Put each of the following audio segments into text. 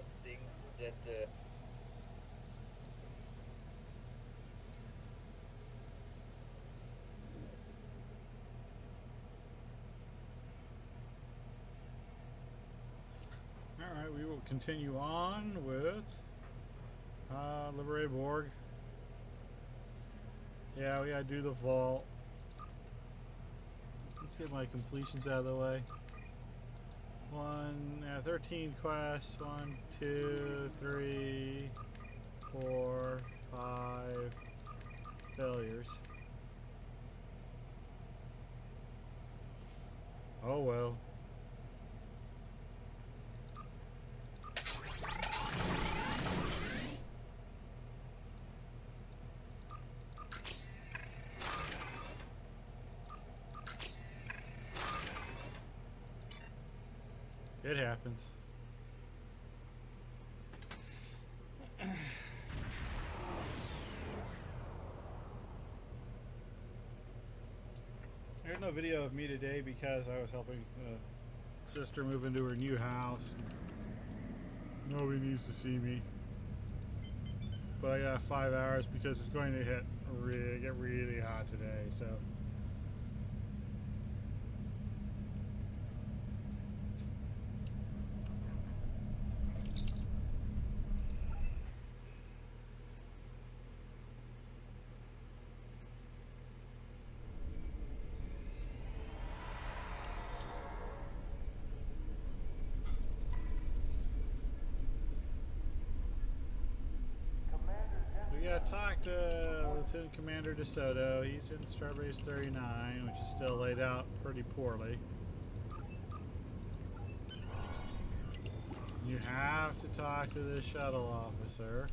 think that Alright, we will continue on with Liberated Borg. Yeah, we gotta do the vault. Let's get my completions out of the way. 13 quests. 1, 2, 3, 4, 5 failures. Oh well. It happens. There's no video of me today because I was helping sister move into her new house. Nobody needs to see me. But I got 5 hours because it's going to get really hot today, so. We gotta talk to Lieutenant Commander DeSoto. He's in Starbase 39, which is still laid out pretty poorly. You have to talk to the shuttle officer.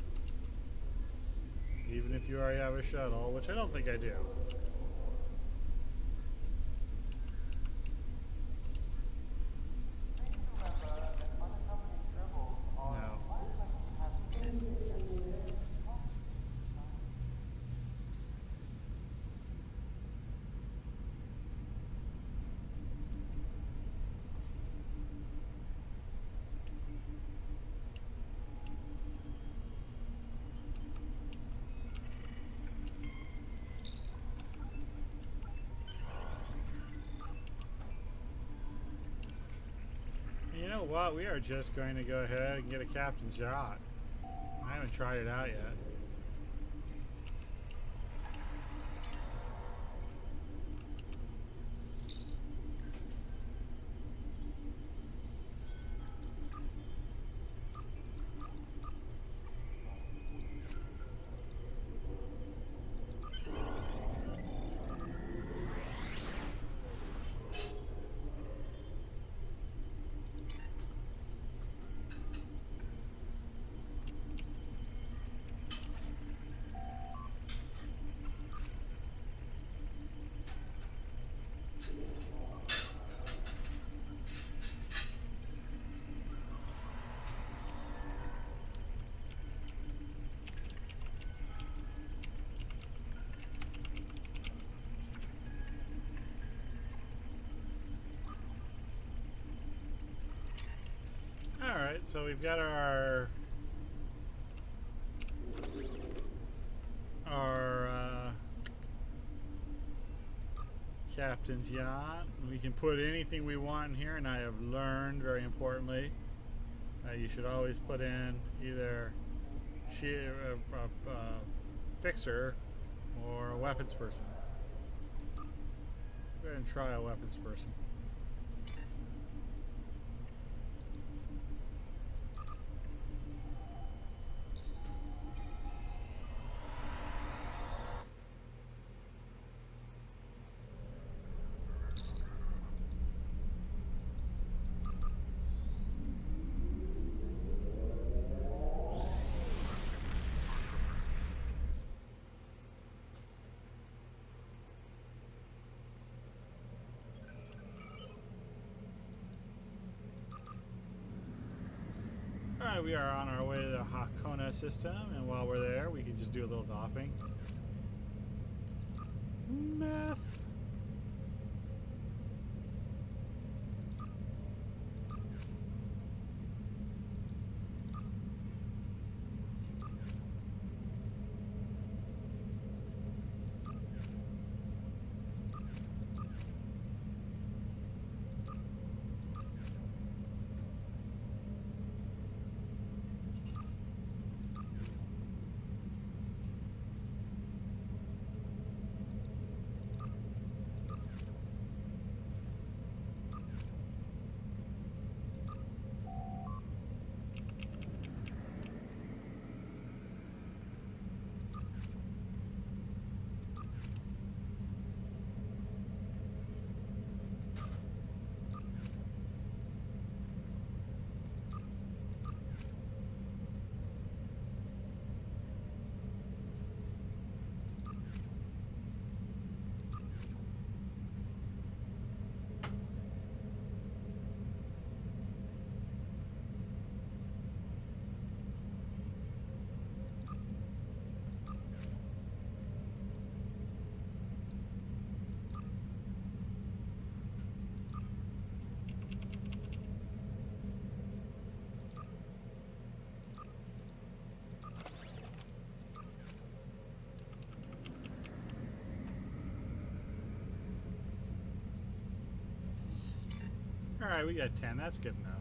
Even if you already have a shuttle, which I don't think I do. No. You know what? We are just going to go ahead and get a captain's yacht. I haven't tried it out yet. Alright, so we've got our captain's yacht. We can put anything we want in here, and I have learned, very importantly, that you should always put in either fixer or a weapons person. Go ahead and try a weapons person. Alright, we are on our way to the Hakona system, and while we're there, we can just do a little doffing. Meth! Alright, we got 10. That's good enough.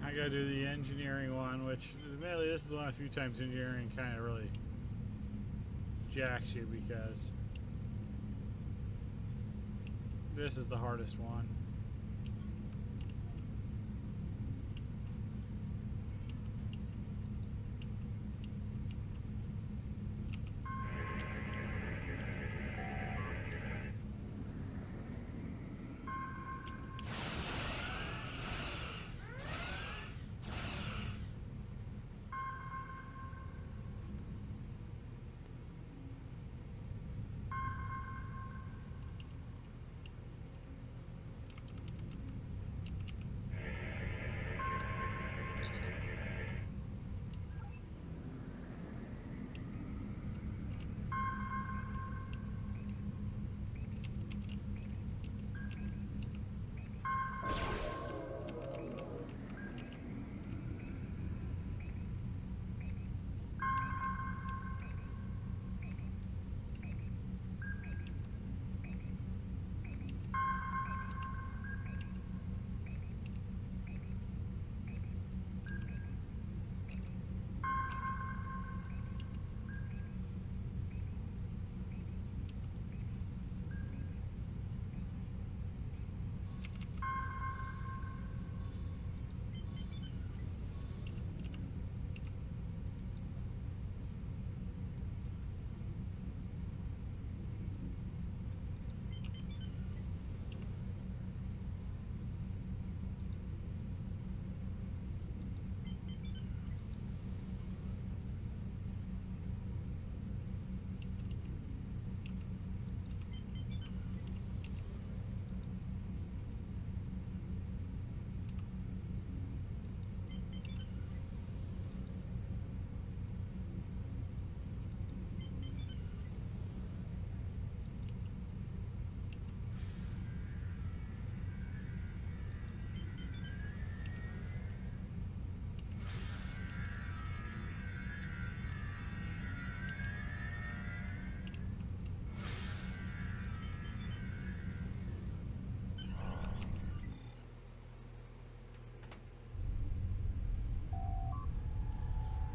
I gotta do the engineering one, which admittedly this is the one a few times engineering kind of really jacks you because this is the hardest one.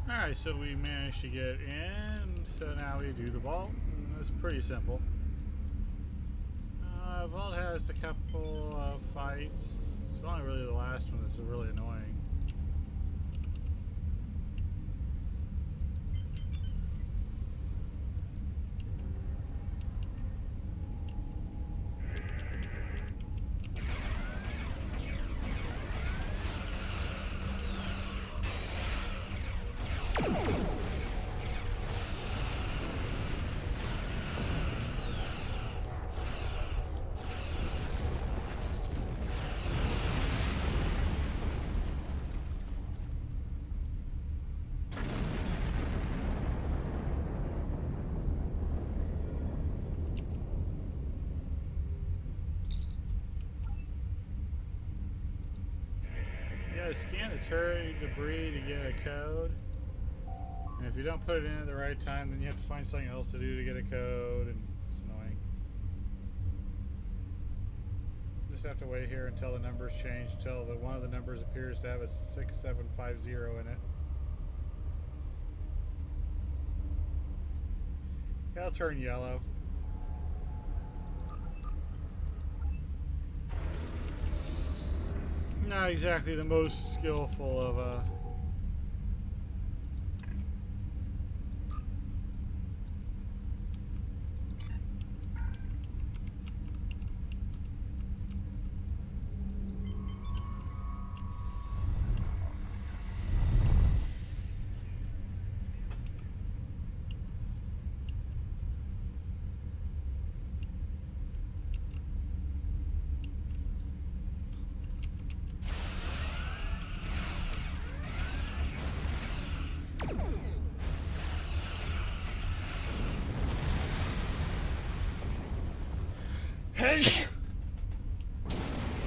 Alright, so we managed to get in, so now we do the vault, and it's pretty simple. Vault has a couple of fights. It's only really the last one that's really annoying. Scan the turret debris to get a code, and if you don't put it in at the right time, then you have to find something else to do to get a code, and it's annoying. Just have to wait here until the numbers change, until one of the numbers appears to have a 6750 in it. It'll turn yellow. Not exactly the most skillful of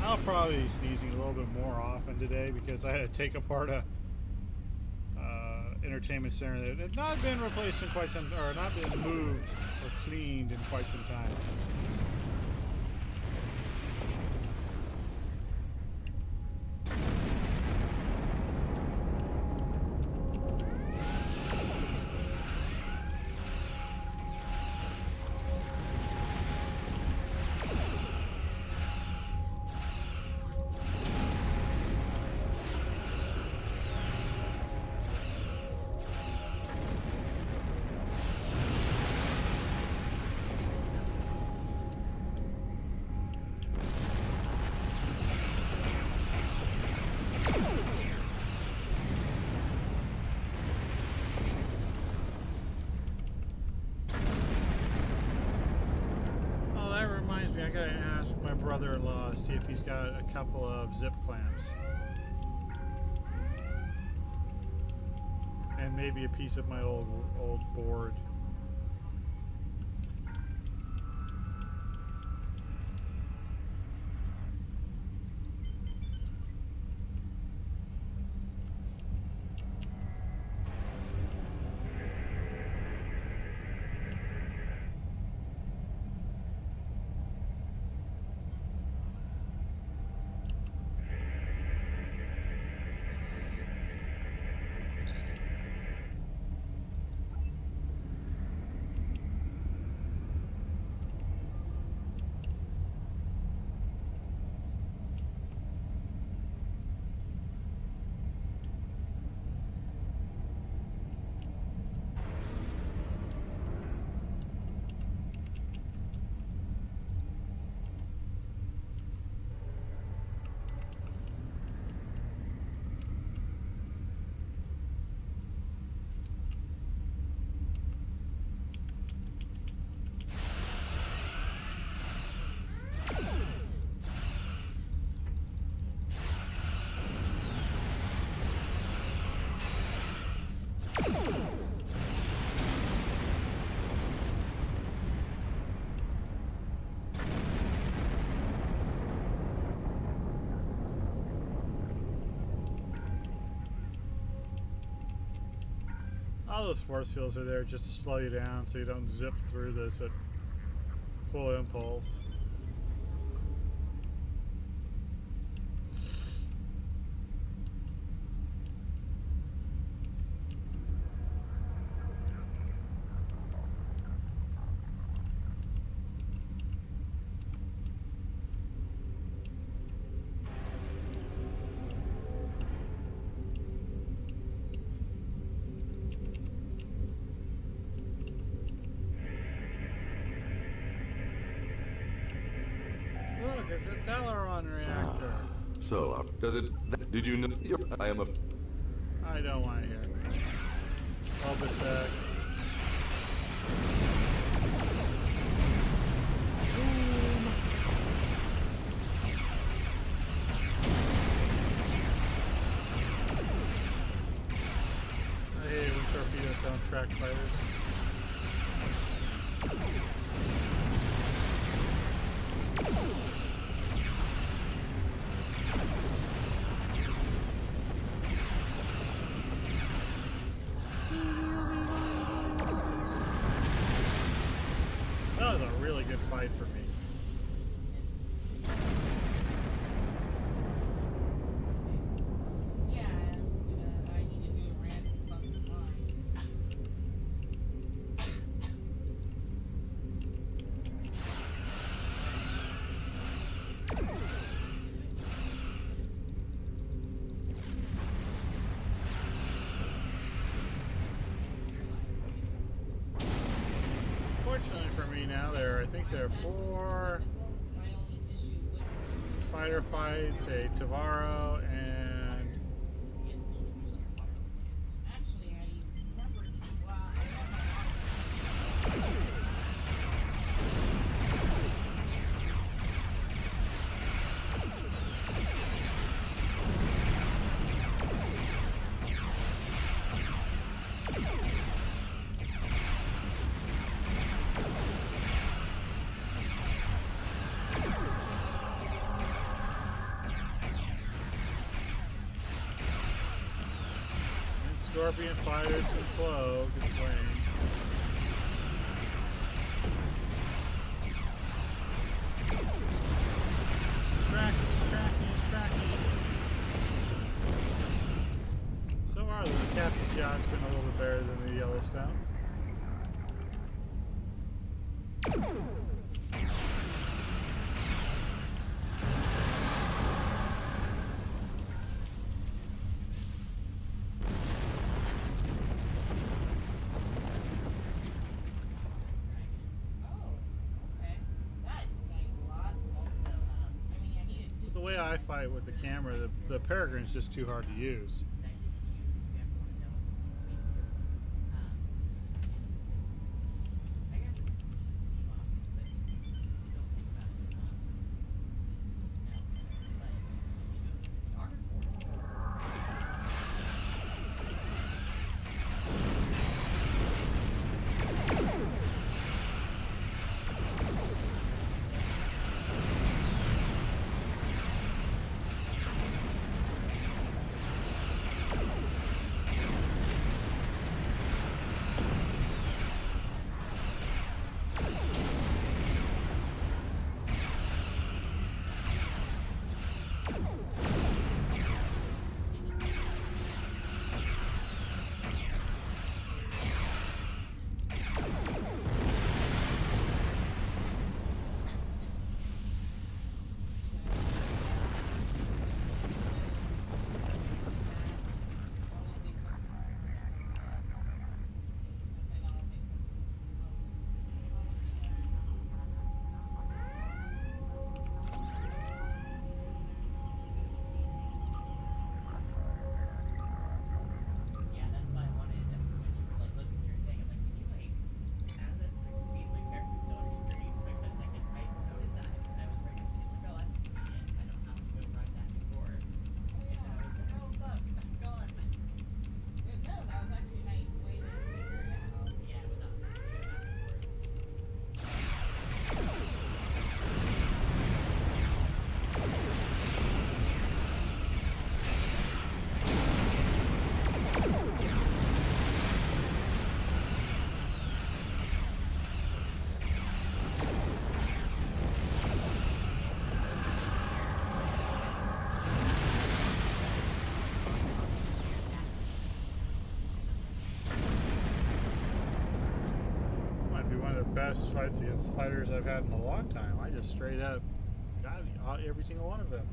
I'll probably be sneezing a little bit more often today because I had to take apart a entertainment center that had not been replaced in quite some, or not been moved or cleaned in quite some time. I gotta ask my brother-in-law to see if he's got a couple of zip clamps. And maybe a piece of my old board. All those force fields are there just to slow you down so you don't zip through this at full impulse. It's a Teleron reactor. So, does it... Did you know... I am a... I don't want to hear it. Obisek. I hate it when torpedoes don't track fighters. That was a really good fight for me. Yeah, I need to do a random plus line. Fortunately for me now, I think there are 4 My only issue with fighter fights, a Tavaro, and actually, I remember. Well, I Scorpion fighters and flow. Good swing. Tracking. So far, the Captain's Yacht's been a little bit better than the Yellowstone. The way I fight with the camera, the Peregrine's just too hard to use. Best fights against fighters I've had in a long time. I just straight up got every single one of them.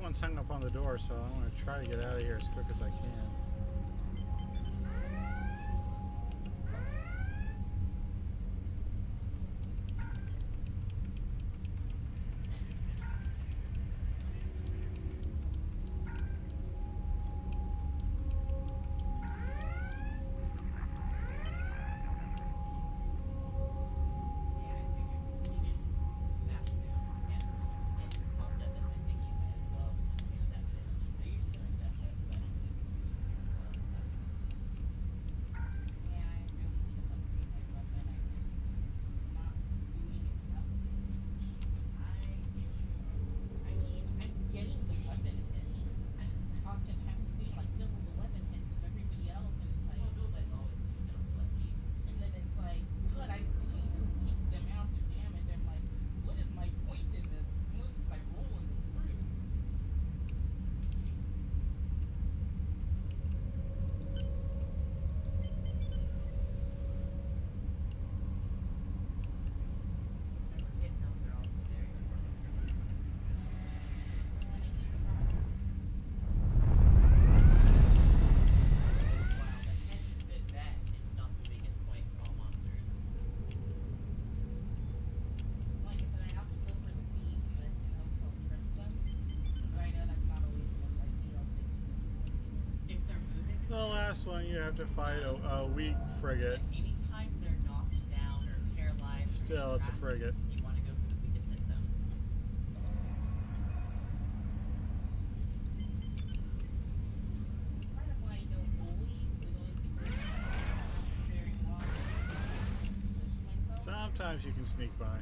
One's hung up on the door, so I'm going to try to get out of here as quick as I can. The last one you have to fight a weak frigate. Anytime they're knocked down or paralyzed, Still, it's a frigate. you want to go for the weakest hit zone. Part of why you don't always is always because I'm carrying water. Push myself. Sometimes you can sneak by.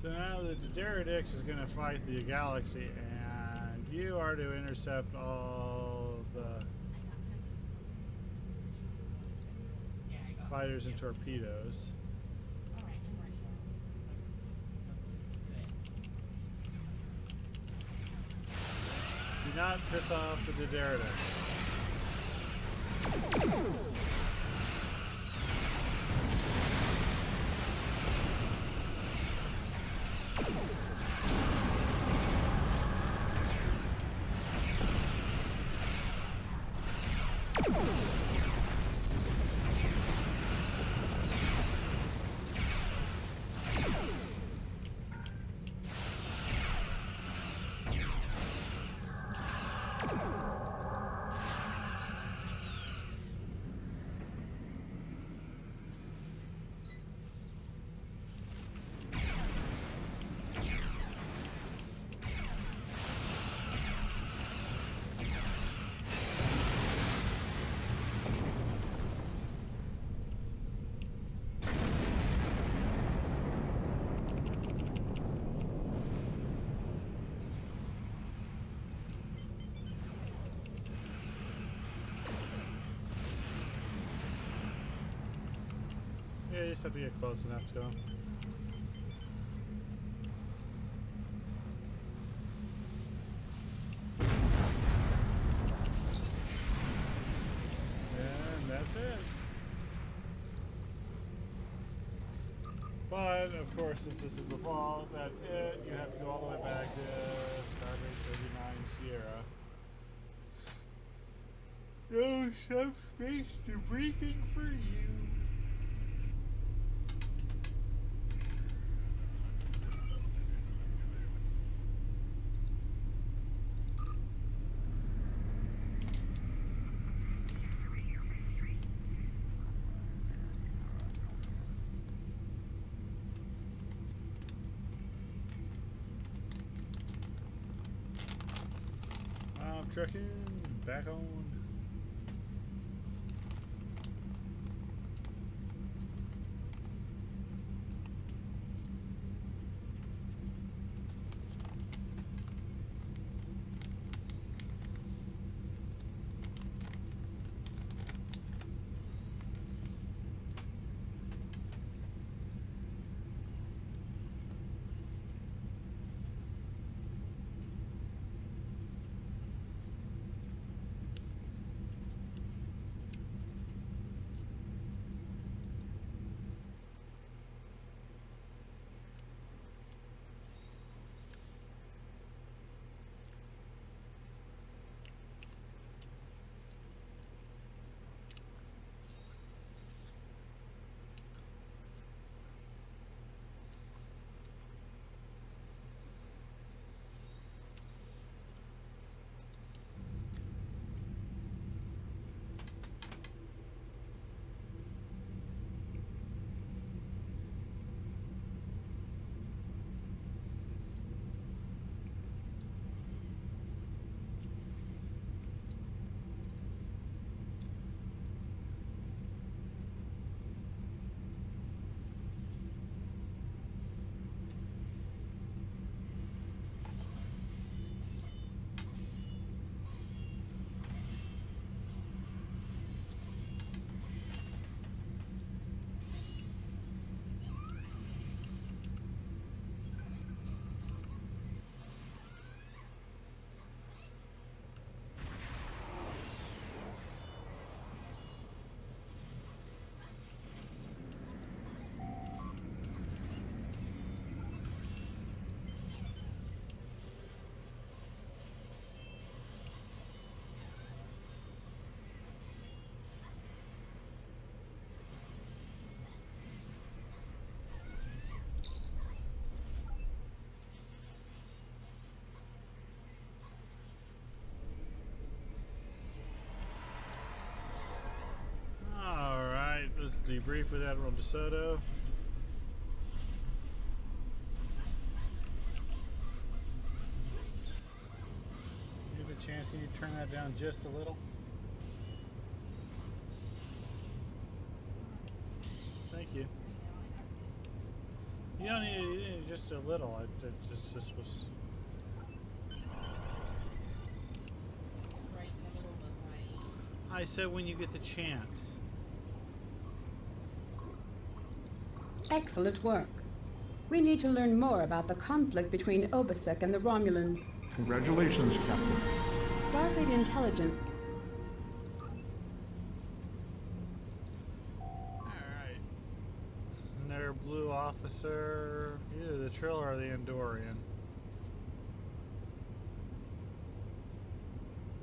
So now the Deredyx is going to fight the galaxy, and you are to intercept all the fighters and torpedoes. Alright, I'm ready. Do not piss off the Deredyx. Yeah, you just have to get close enough to him. And that's it. But, of course, since this is the fall, that's it. You have to go all the way back to Starbase 39 Sierra. No subspace debriefing for you. I'm trucking back on. debrief with Admiral DeSoto. Give a chance you turn that down just a little. Thank you. You don't need just a little. It just was. It's right in the middle of my. I said when you get the chance. Excellent work. We need to learn more about the conflict between Obasek and the Romulans. Congratulations, Captain. Starfleet intelligence. Alright. Another blue officer. Either the Trill or the Andorian.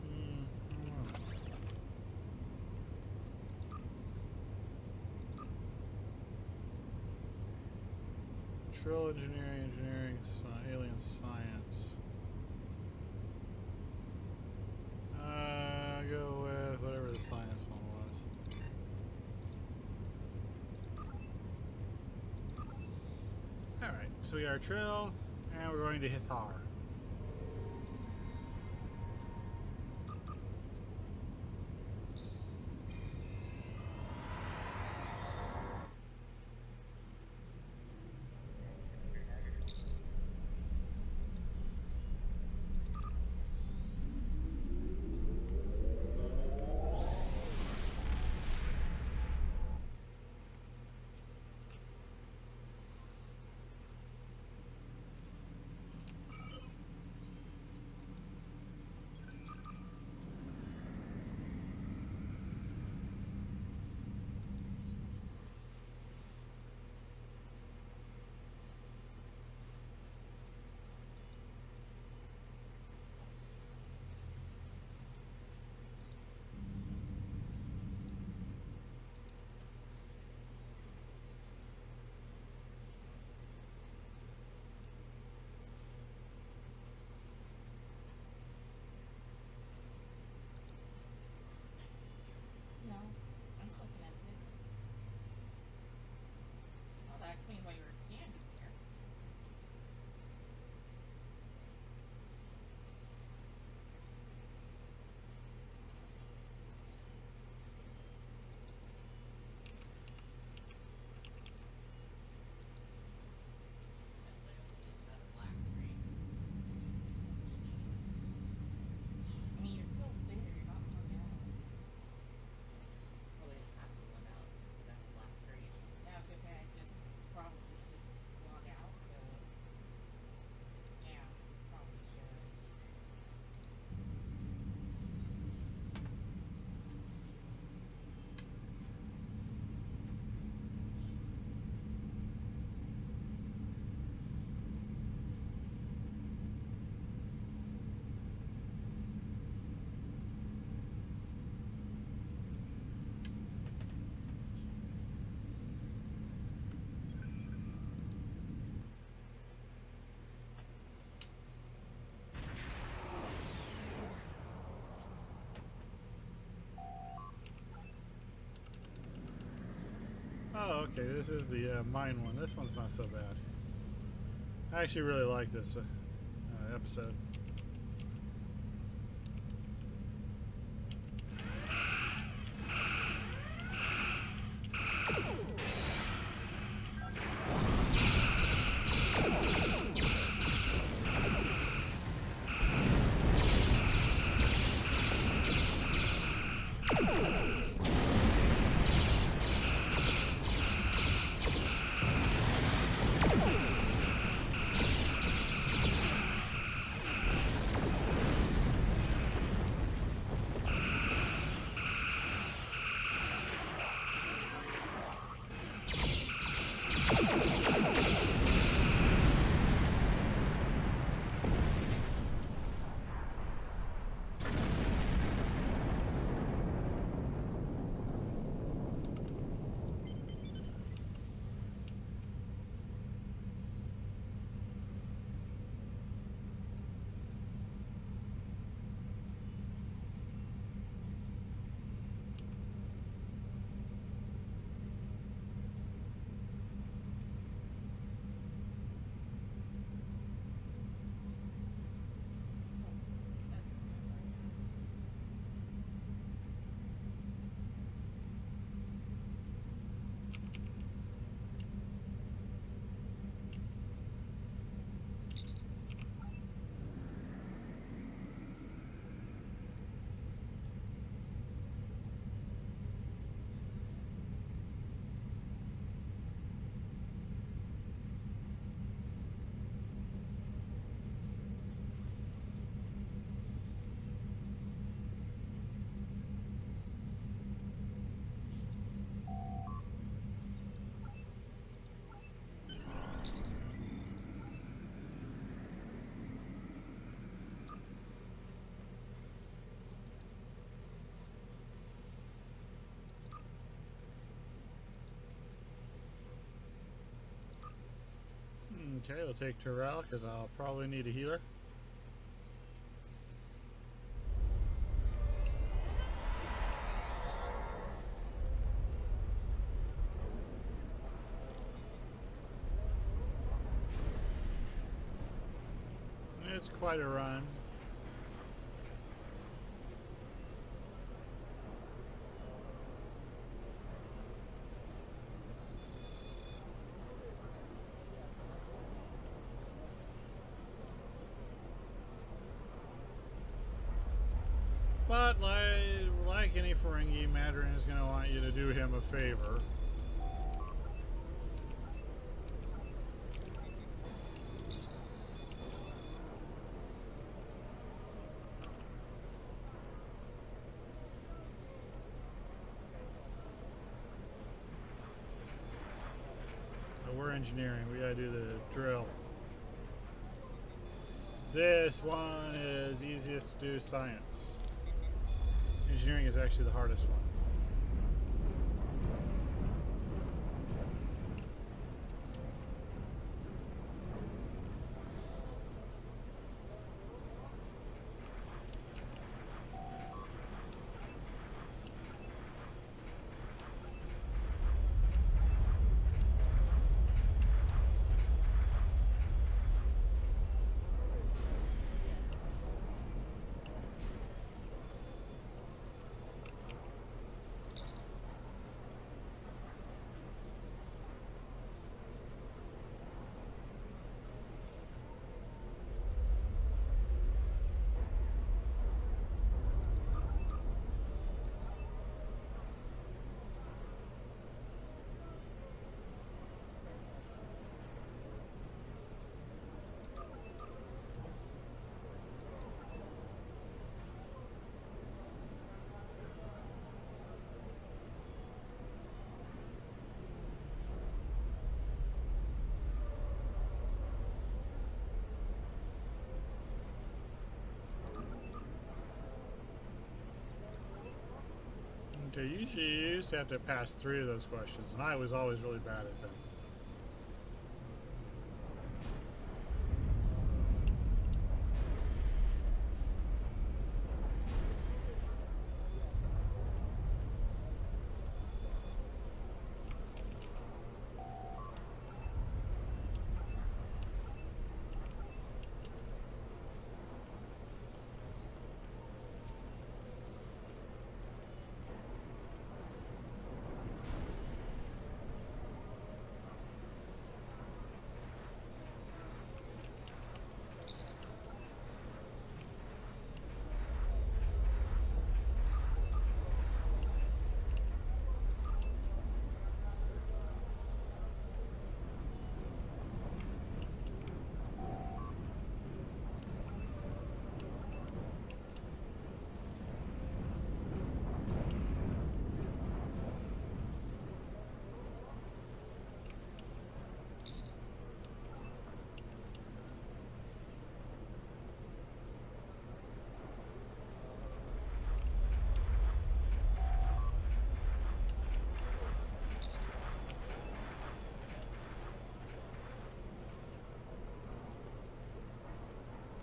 I don't know. Trill engineering, alien science. Go with whatever the science one was. Alright, so we got our Trill, and we're going to Hithar. No, I'm still connected. Well, that explains why you were standing there. I mean, you're still there. You're not hung out. Well, they didn't have to run out just with that black screen. Yeah, I was gonna say I just probably just log out. Yeah, probably should. Oh, okay, this is the mine one. This one's not so bad. I actually really like this episode. Okay, we'll take Terrell because I'll probably need a healer. It's quite a run. But like any Ferengi, Mandarin is going to want you to do him a favor. So we're engineering. We got to do the drill. This one is easiest to do science. Engineering is actually the hardest one. Okay, usually you used to have to pass 3 of those questions, and I was always really bad at them.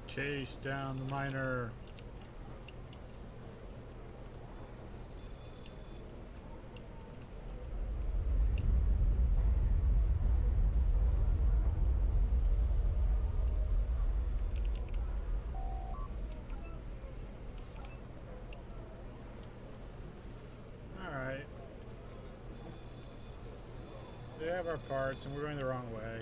Chase down the miner. Alright. So we have our parts and we're going the wrong way.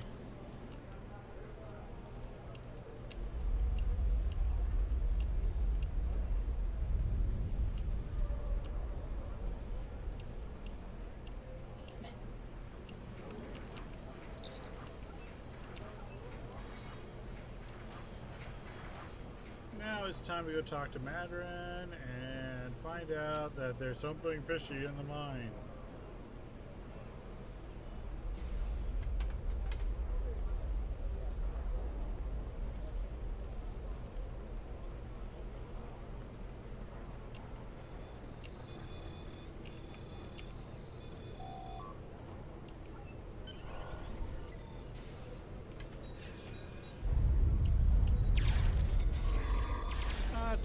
Now it's time to go talk to Mandarin and find out that there's something fishy in the mine.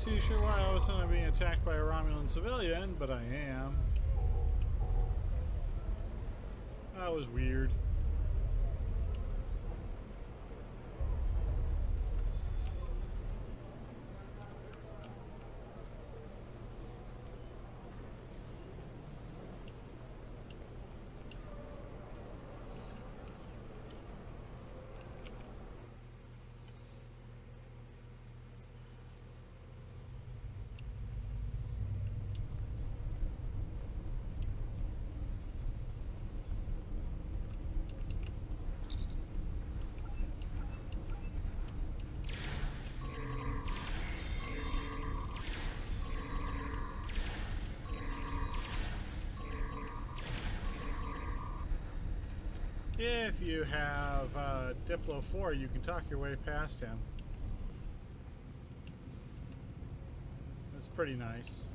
too sure why all of a sudden I'm being attacked by a Romulan civilian, but I am. That was weird. If you have Diplo 4, you can talk your way past him. That's pretty nice.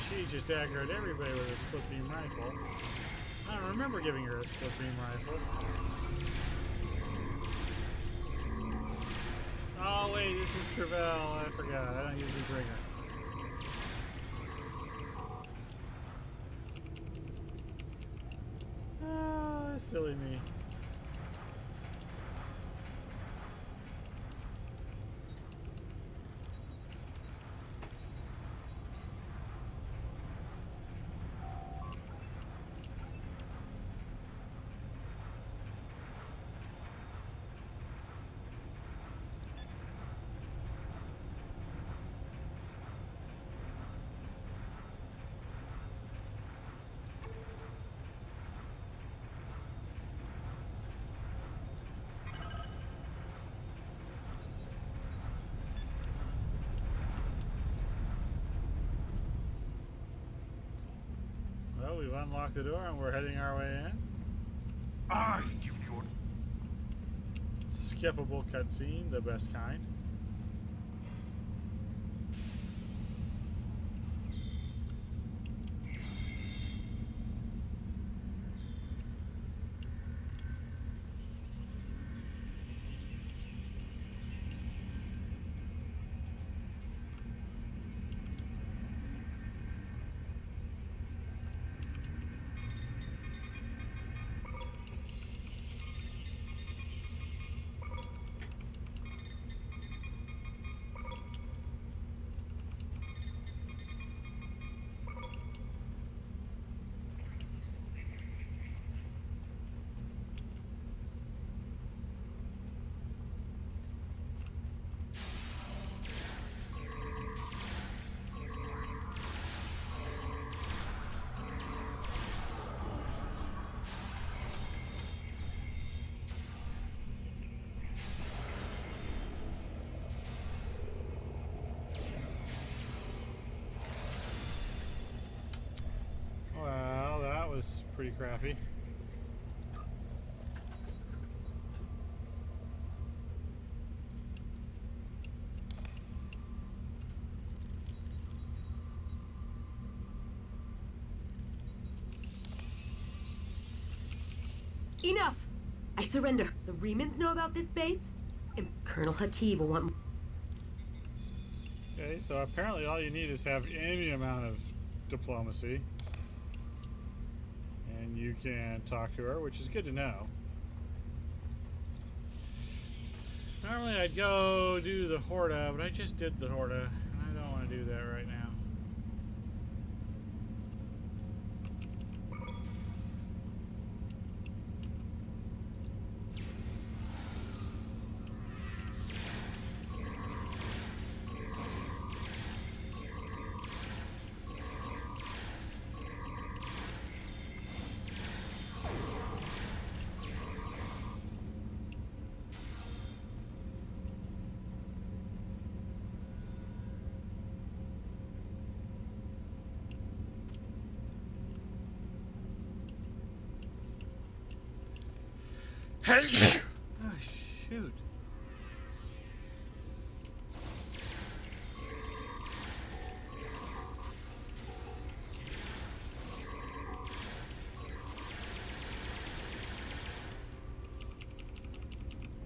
She just aggroed everybody with a split beam rifle. I don't remember giving her a split beam rifle. Oh wait, this is Gravel. I forgot. I don't usually bring her. Oh, silly me. Well, we've unlocked the door and we're heading our way in. I give you Skippable cutscene, the best kind. Well, that was pretty crappy. Enough! I surrender. The Remans know about this base, and Colonel Hakiv will want. Okay, so apparently all you need is have any amount of diplomacy. And you can talk to her, which is good to know. Normally I'd go do the Horda, but I just did the Horda, and I don't want to do that right now. Oh, shoot.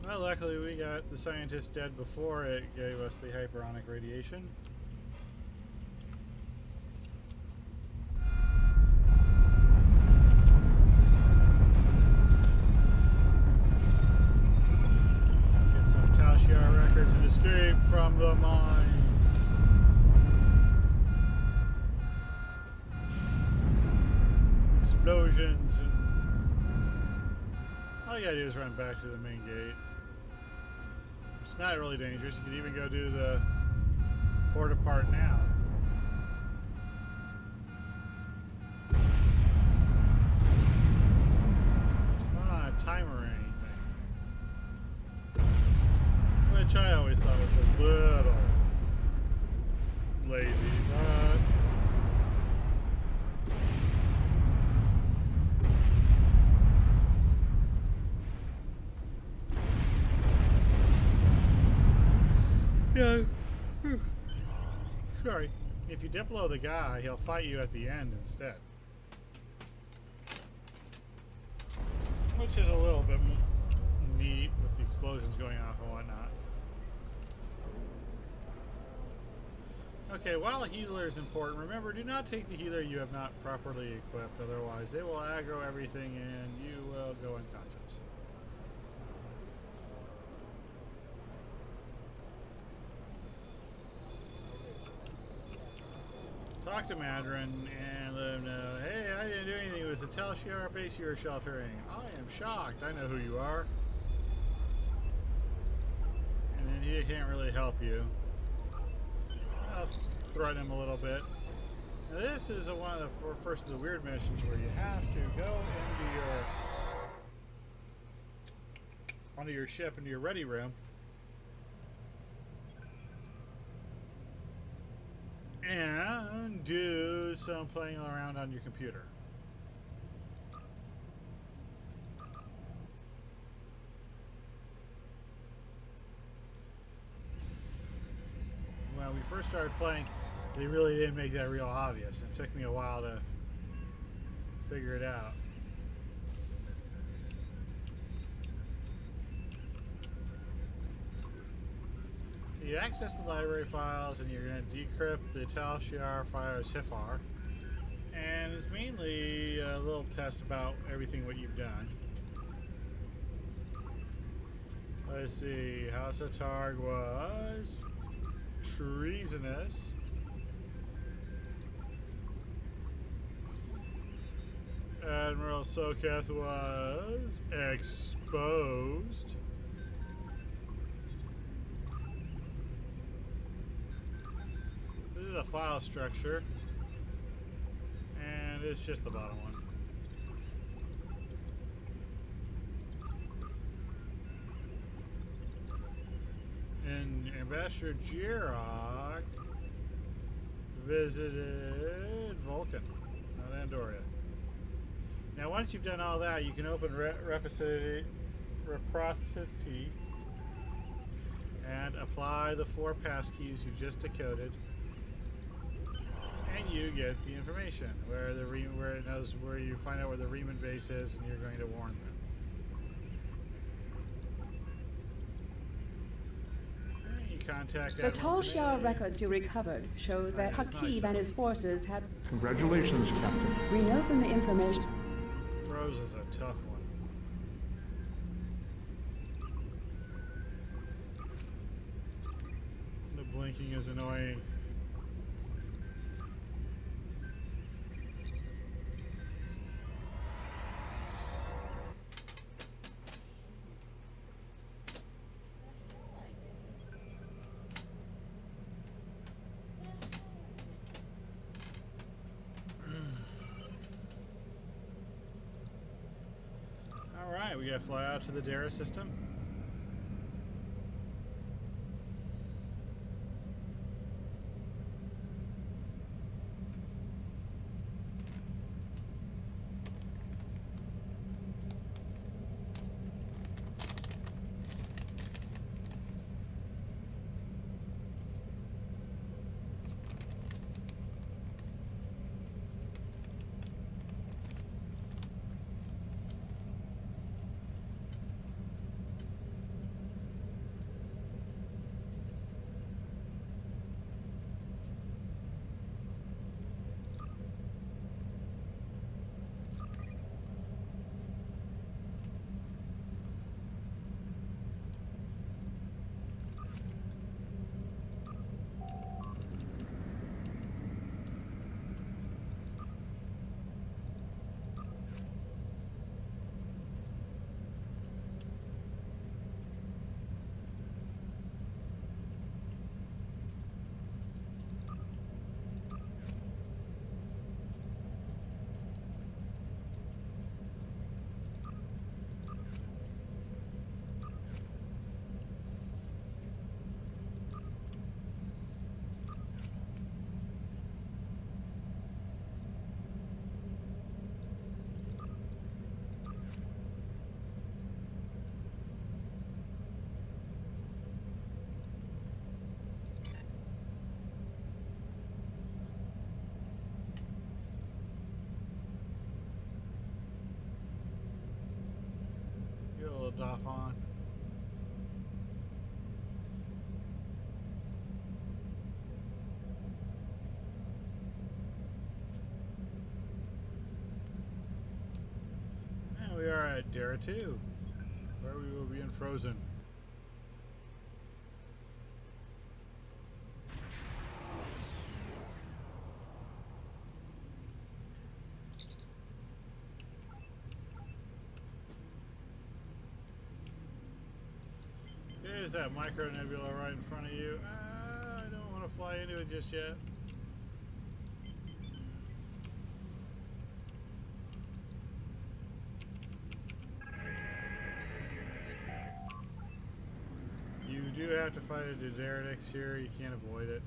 Well, luckily we got the scientist dead before it gave us the hyperonic radiation. Get some Tal-Shiar records and escape from the mines. Explosions and all you gotta do is run back to the main gate. It's not really dangerous. You can even go do the port apart now. It's not on a timer or anything. Which I always thought was a little lazy, but yeah. Sorry. If you diplo the guy, he'll fight you at the end instead. Which is a little bit neat with the explosions going off and whatnot. Okay, while a healer is important, remember, do not take the healer you have not properly equipped, otherwise they will aggro everything and you will go unconscious. Talk to Madron and let him know, hey, I didn't do anything. It was the Tal-Shiar base you were sheltering. I am shocked. I know who you are. And then he can't really help you. I'll threaten him a little bit. Now this is one of the first of the weird missions where you have to go onto your ship, into your ready room. And do some playing around on your computer. When we first started playing, they really didn't make that real obvious. It took me a while to figure it out. You access the library files and you're going to decrypt the Tal-Shiar files HIFAR, and it's mainly a little test about everything what you've done. Let's see, House of Targ was treasonous. Admiral Soketh was exposed. This is a file structure, and it's just the bottom one. And Ambassador Jirok visited Vulcan, not Andoria. Now, once you've done all that, you can open Reciprocity and apply the 4 passkeys you just decoded. And you get the information where it knows where you find out where the Riemann base is, and you're going to warn them. And you contact The Tal-Shiar records you recovered show that Hakeeb and his forces had... Congratulations, Captain. We know from the information... Froze is a tough one. The blinking is annoying. Alright, we gotta fly out to the Dara system. off on. And we are at Dara 2, where we will be unfrozen. There's that micro nebula right in front of you. I don't want to fly into it just yet. You do have to fight a Deuteradix here. You can't avoid it.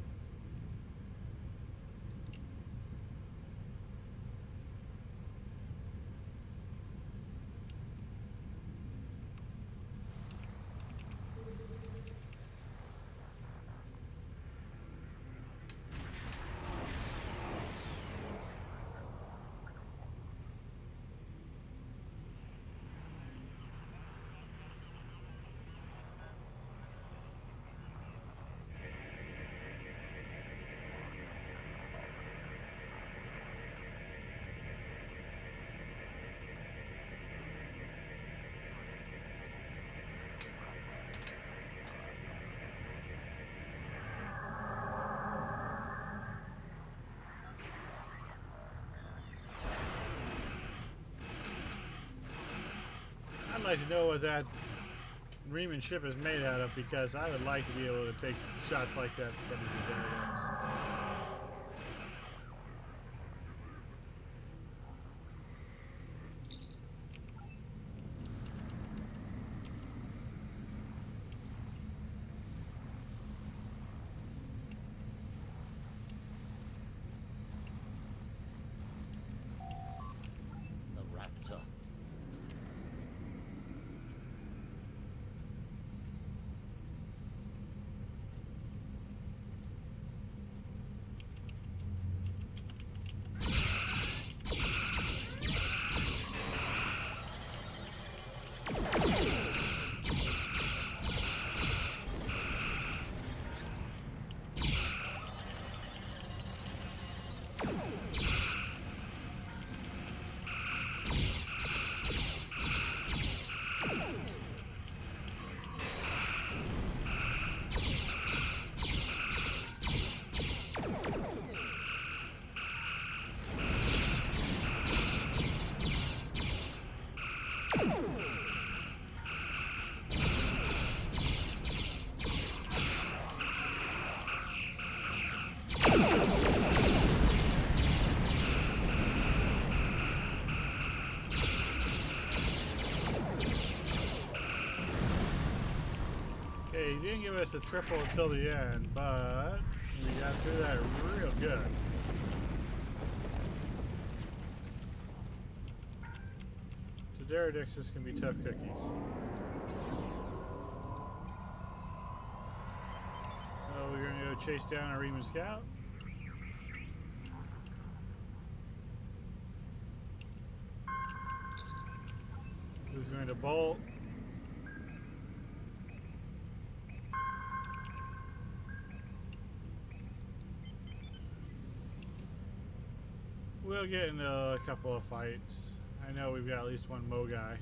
I'd like to know what that Riemann ship is made out of, because I would like to be able to take shots like that from the Deuteradix. The Raptor. Okay, he didn't give us a triple until the end, but we got through that real good. So Deuteradixes can be tough cookies. So we're gonna go chase down our Riemann Scout. Who's going to bolt? We'll get into a couple of fights. I know we've got at least one Mo guy.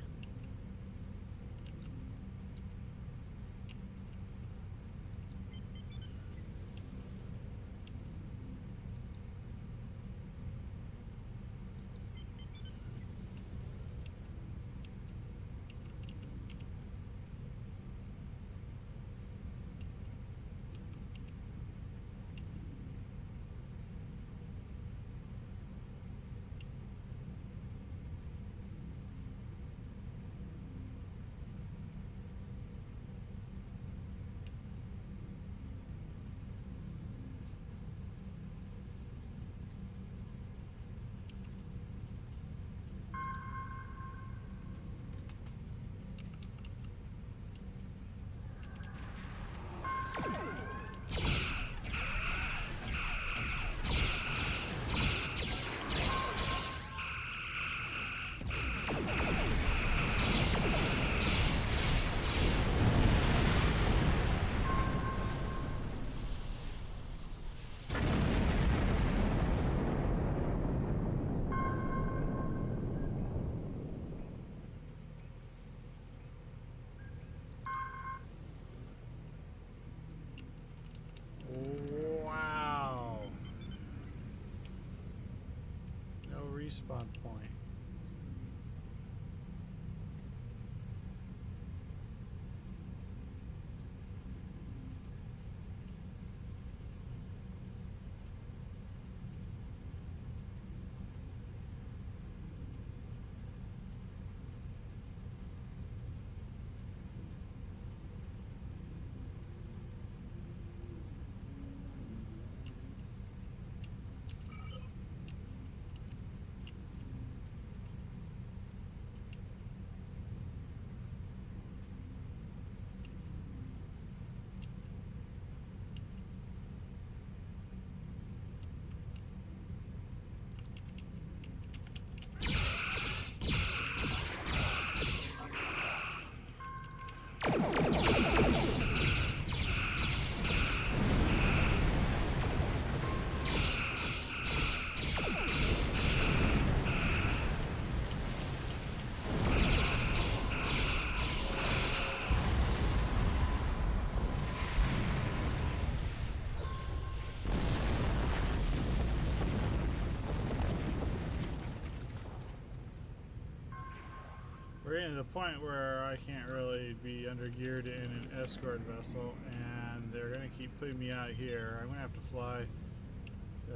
We're getting to the point where I can't really be under geared in an escort vessel, and they're going to keep putting me out here. I'm going to have to fly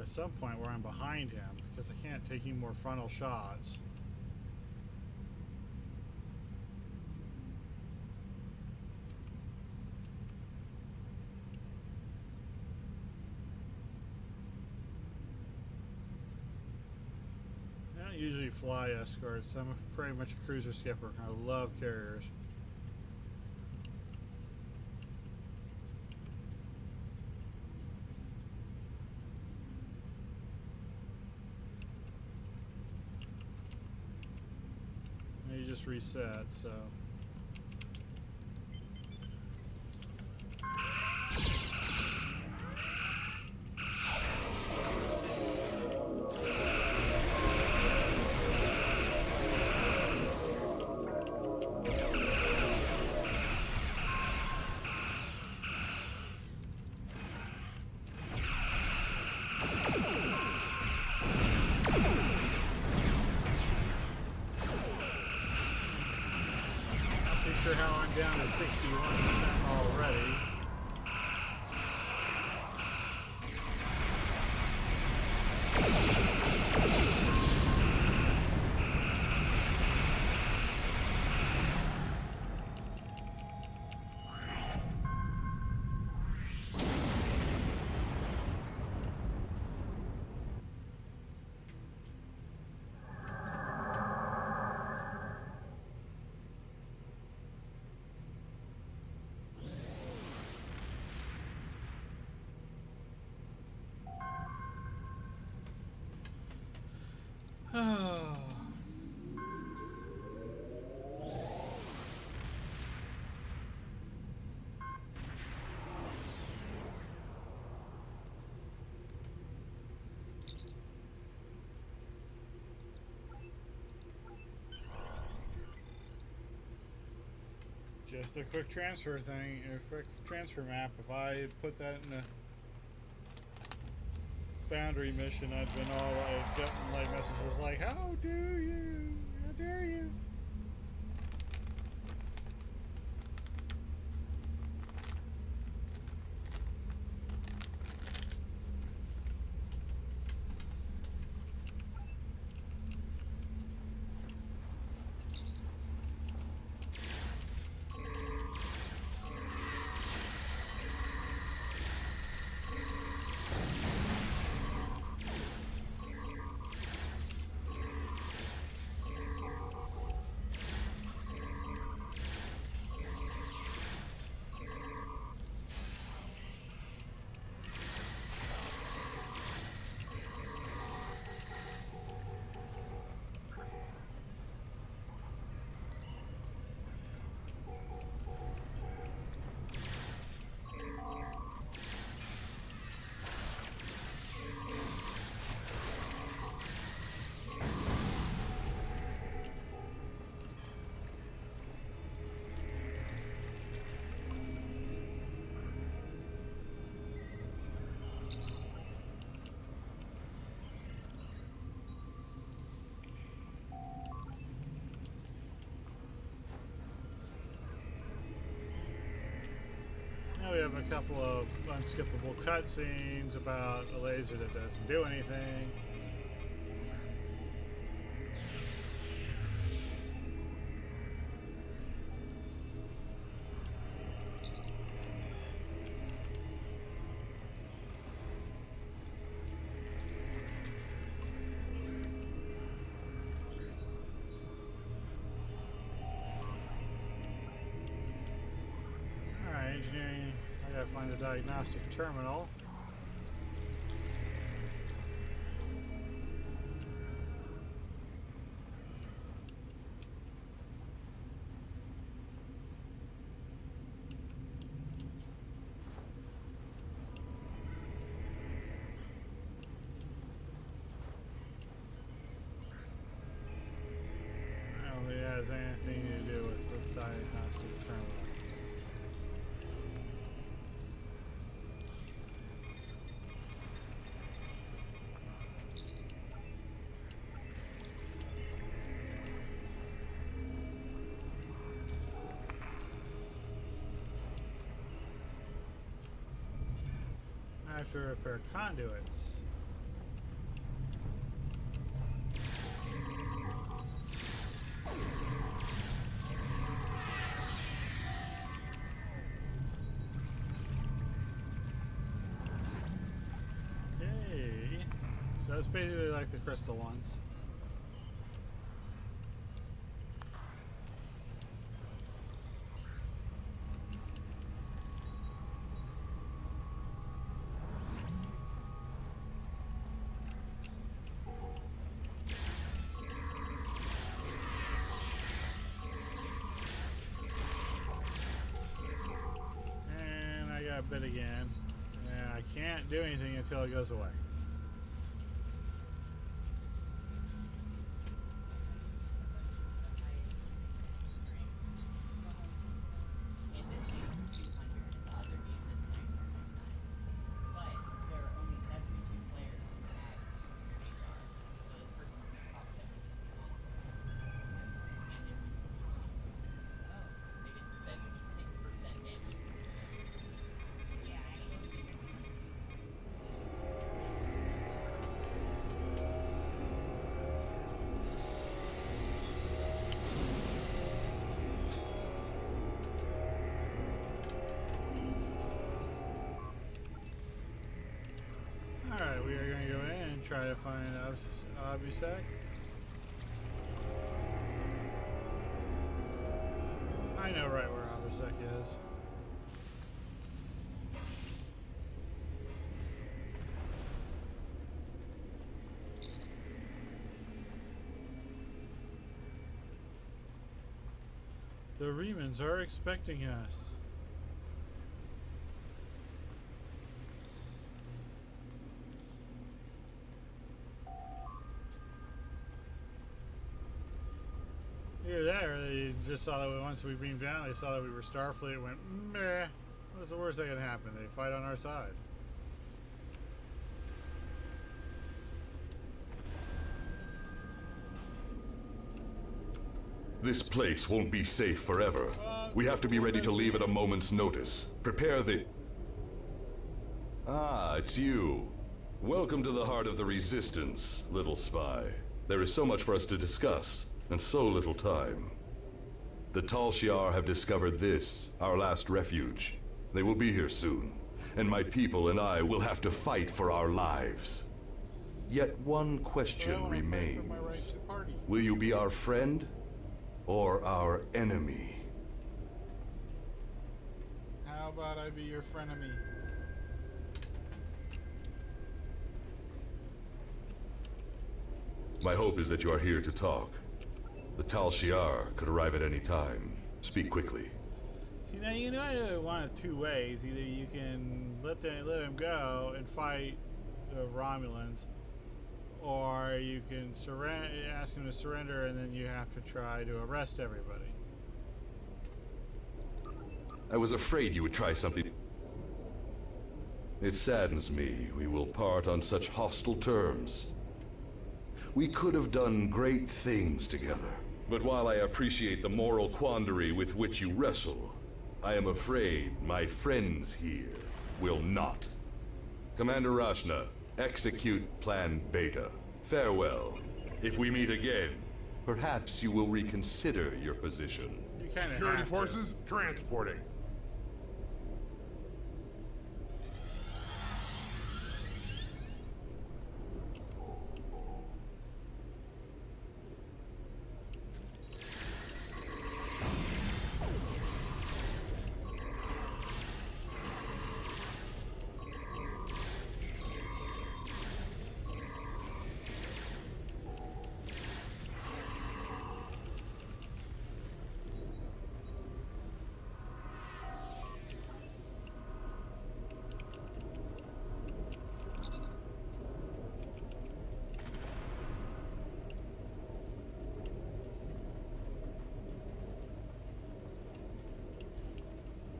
at some point where I'm behind him because I can't take any more frontal shots. I don't usually fly escorts. I'm pretty much a cruiser skipper. I love carriers. And you just reset, so. Sure how I'm down to 61% already. Oh. Just a quick transfer thing, a quick transfer map. If I put that in a boundary mission, I'd been all like getting like messages like, "How do you? How dare you?" Now we have a couple of unskippable cutscenes about a laser that doesn't do anything. Alright, engineering. I gotta find the diagnostic terminal. have to repair conduits. Okay. So that's basically like the crystal ones. Bit again. And I can't do anything until it goes away. In this case, it's 200, and the other game is 999. But there are only 72 players who have 200 HR, so this person's in the top 72 on. And if you they get 76% damage. Yeah, I know. Alright, we are going to go in and try to find Obusek. I know right where Obusek is. The Remans are expecting us. Either that, or they just saw that once we beamed down, they saw that we were Starfleet and went, meh, what's the worst that can happen? They fight on our side. This place won't be safe forever. We have to be ready to leave at a moment's notice. Prepare the... Ah, it's you. Welcome to the heart of the Resistance, little spy. There is so much for us to discuss, and so little time. The Tal Shiar have discovered this, our last refuge. They will be here soon, and my people and I will have to fight for our lives. Yet one question remains. Will you be our friend or our enemy? How about I be your frenemy? My hope is that you are here to talk. The Tal Shiar could arrive at any time. Speak quickly. See, now you know one of two ways. Either you can let him go and fight the Romulans, or you can ask him to surrender, and then you have to try to arrest everybody. I was afraid you would try something. It saddens me we will part on such hostile terms. We could have done great things together. But while I appreciate the moral quandary with which you wrestle, I am afraid my friends here will not. Commander Rashna, execute Plan Beta. Farewell. If we meet again, perhaps you will reconsider your position. You kind of Security forces transporting.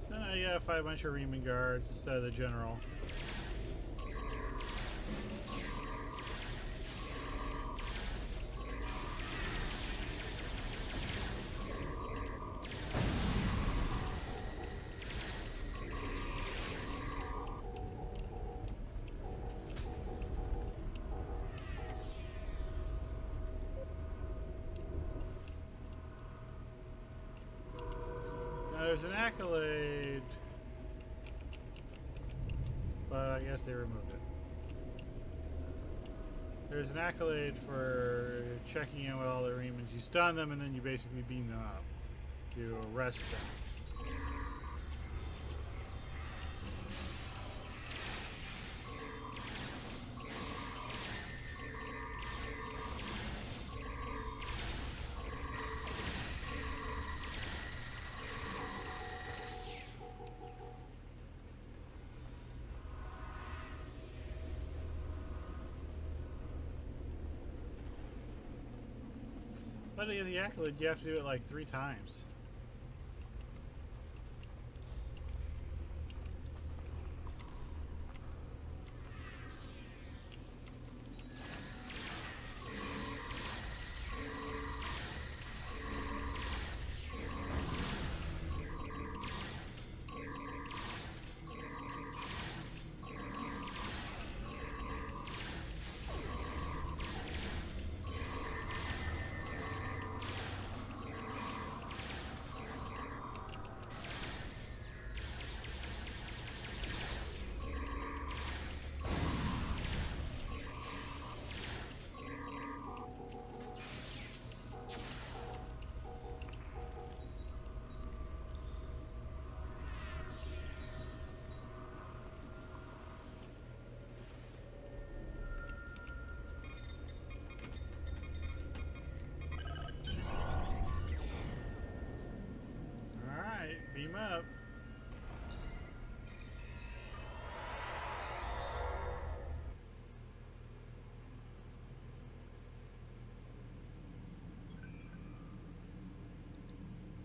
So now you gotta fight a bunch of Reman guards instead of the general. there's an accolade, but I guess they removed it. There's an accolade for checking in with all the Remans. You stun them and then you basically beam them up. You arrest them. But to get the accolade, you have to do it like 3 times. Alright, beam up.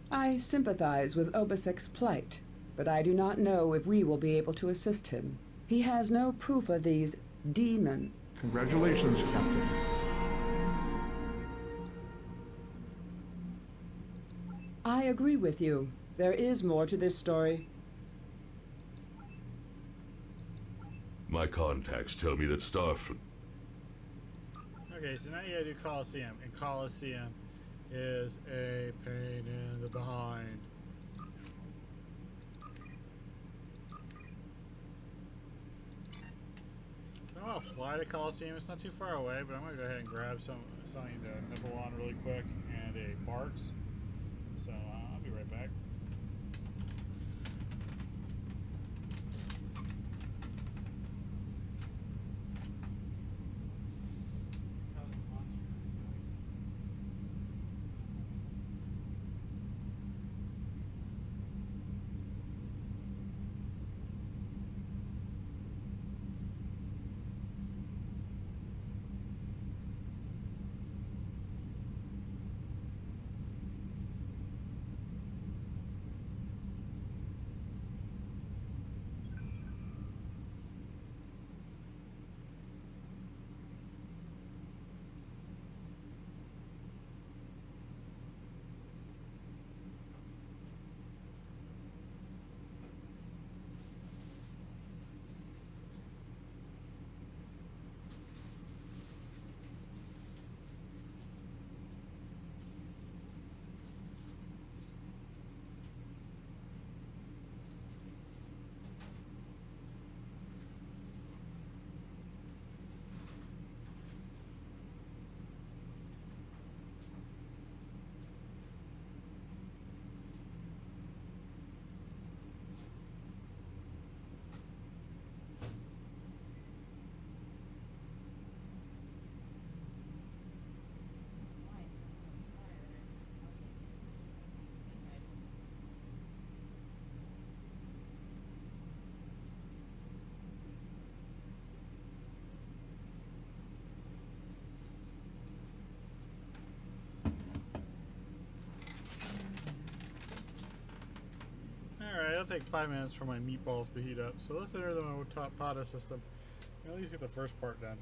I sympathize with Obasek's plight, but I do not know if we will be able to assist him. He has no proof of these demon. Congratulations, Captain. I agree with you. There is more to this story. My contacts tell me that Starfleet. Okay, so now you gotta do Coliseum, and Coliseum is a pain in the behind. So I'll fly to Coliseum. It's not too far away, but I'm gonna go ahead and grab something to nibble on really quick, and a Barks. So I'll be right back. Alright, it'll take 5 minutes for my meatballs to heat up. So let's enter the POTA system. And at least get the first part done.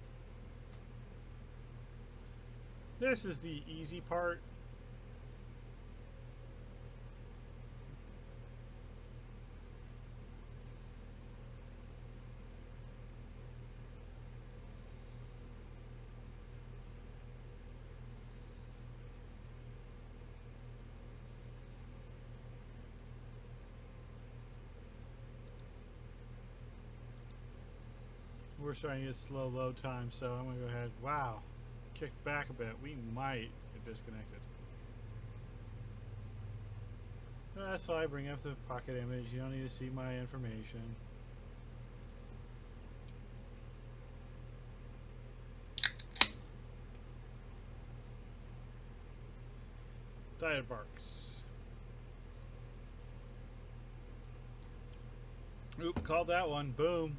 This is the easy part. we're starting to get slow load time, so I'm gonna go ahead. Wow, kick back a bit. We might get disconnected. That's why I bring up the pocket image. You don't need to see my information. Diet Barks. Oop, called that one. Boom.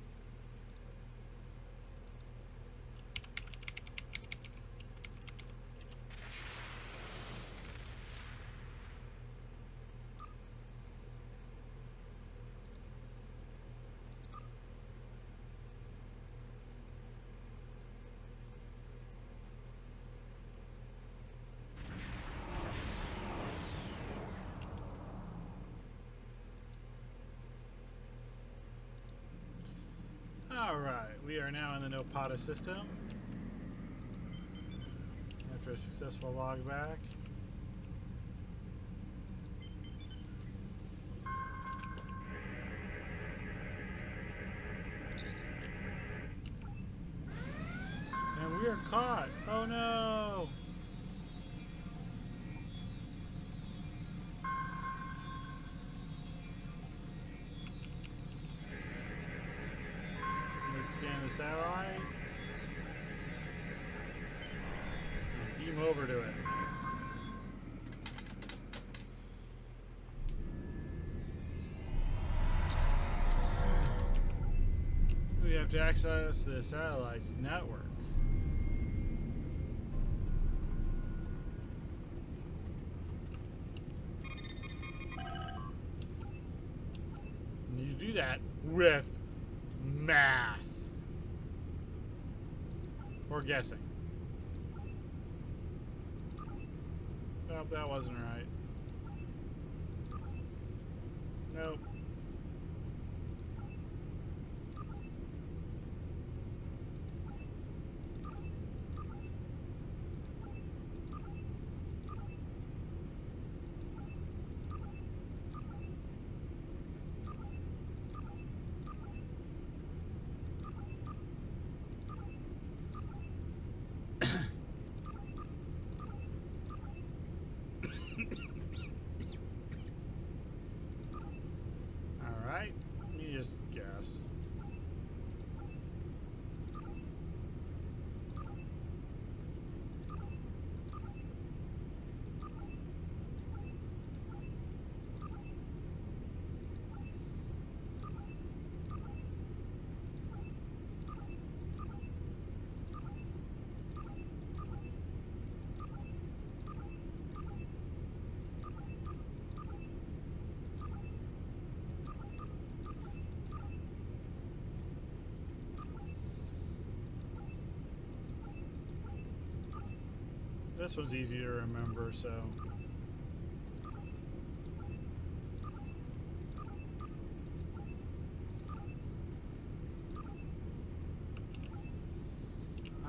Alright, we are now in the Nopata system. After a successful log back. And we are caught! Oh no! Scan the satellite. Beam over to it. We have to access the satellite's network. And you do that with math. Or guessing. Nope, that wasn't right. Nope. Alright, you just guess. This one's easy to remember, so.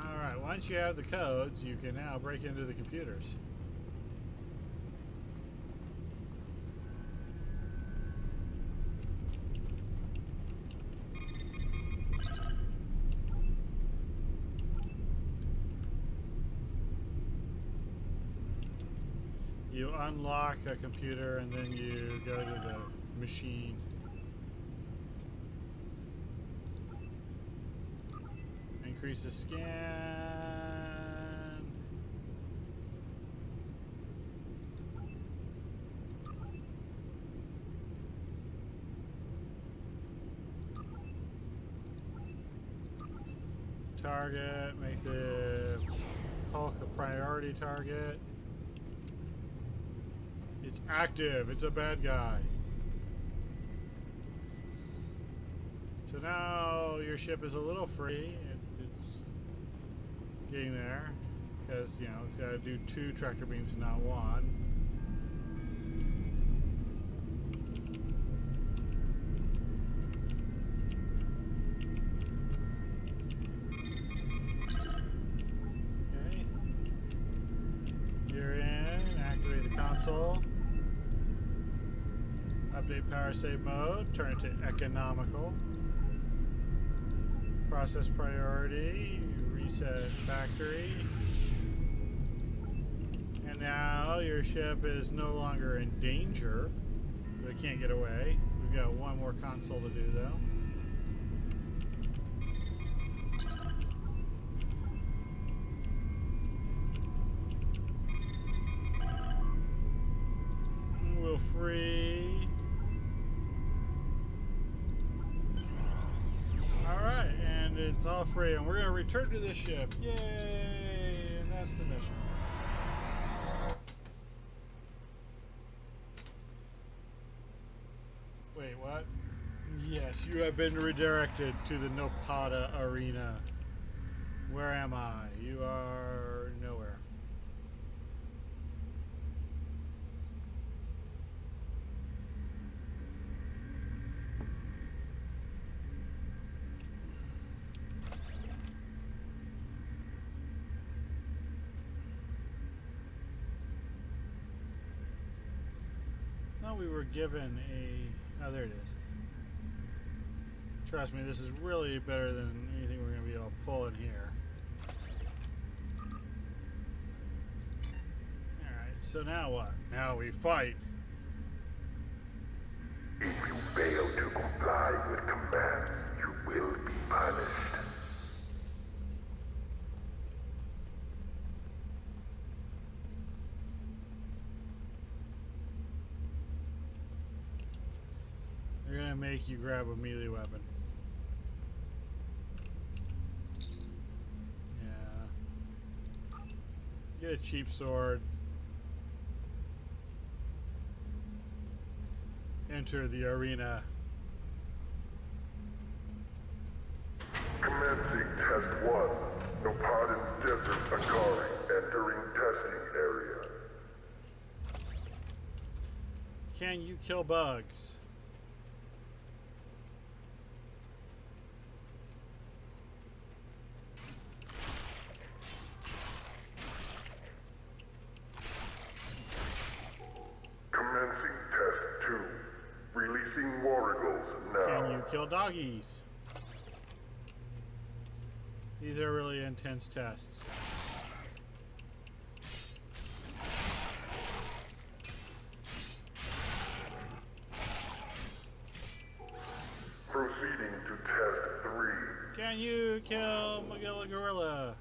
Alright, once you have the codes, you can now break into the computers. You unlock a computer and then you go to the machine. Increase the scan. Target, make the Hulk a priority target. It's active. It's a bad guy. So now your ship is a little free. It's getting there because, you know, it's got to do 2 tractor beams, not 1. Okay. You're in. Activate the console. Update power save mode, turn it to economical. Process priority, reset factory. And now your ship is no longer in danger. They can't get away. We've got one more console to do though. We'll free. Alright, and it's all free, and we're going to return to this ship. Yay! And that's the mission. Wait, what? Yes, you have been redirected to the Nopada Arena. Where am I? You are nowhere. We were given a... Oh, there it is. Trust me, this is really better than anything we're going to be able to pull in here. Alright, so now what? Now we fight. If you fail to comply with commands, you will be punished. They're gonna make you grab a melee weapon. Yeah. Get a cheap sword. Enter the arena. Commencing test 1. Nopadan Desert Akari entering testing area. Can you kill bugs? Commencing test 2. Releasing warrigals now. Can you kill doggies? These are really intense tests. Proceeding to test 3. Can you kill Magilla Gorilla?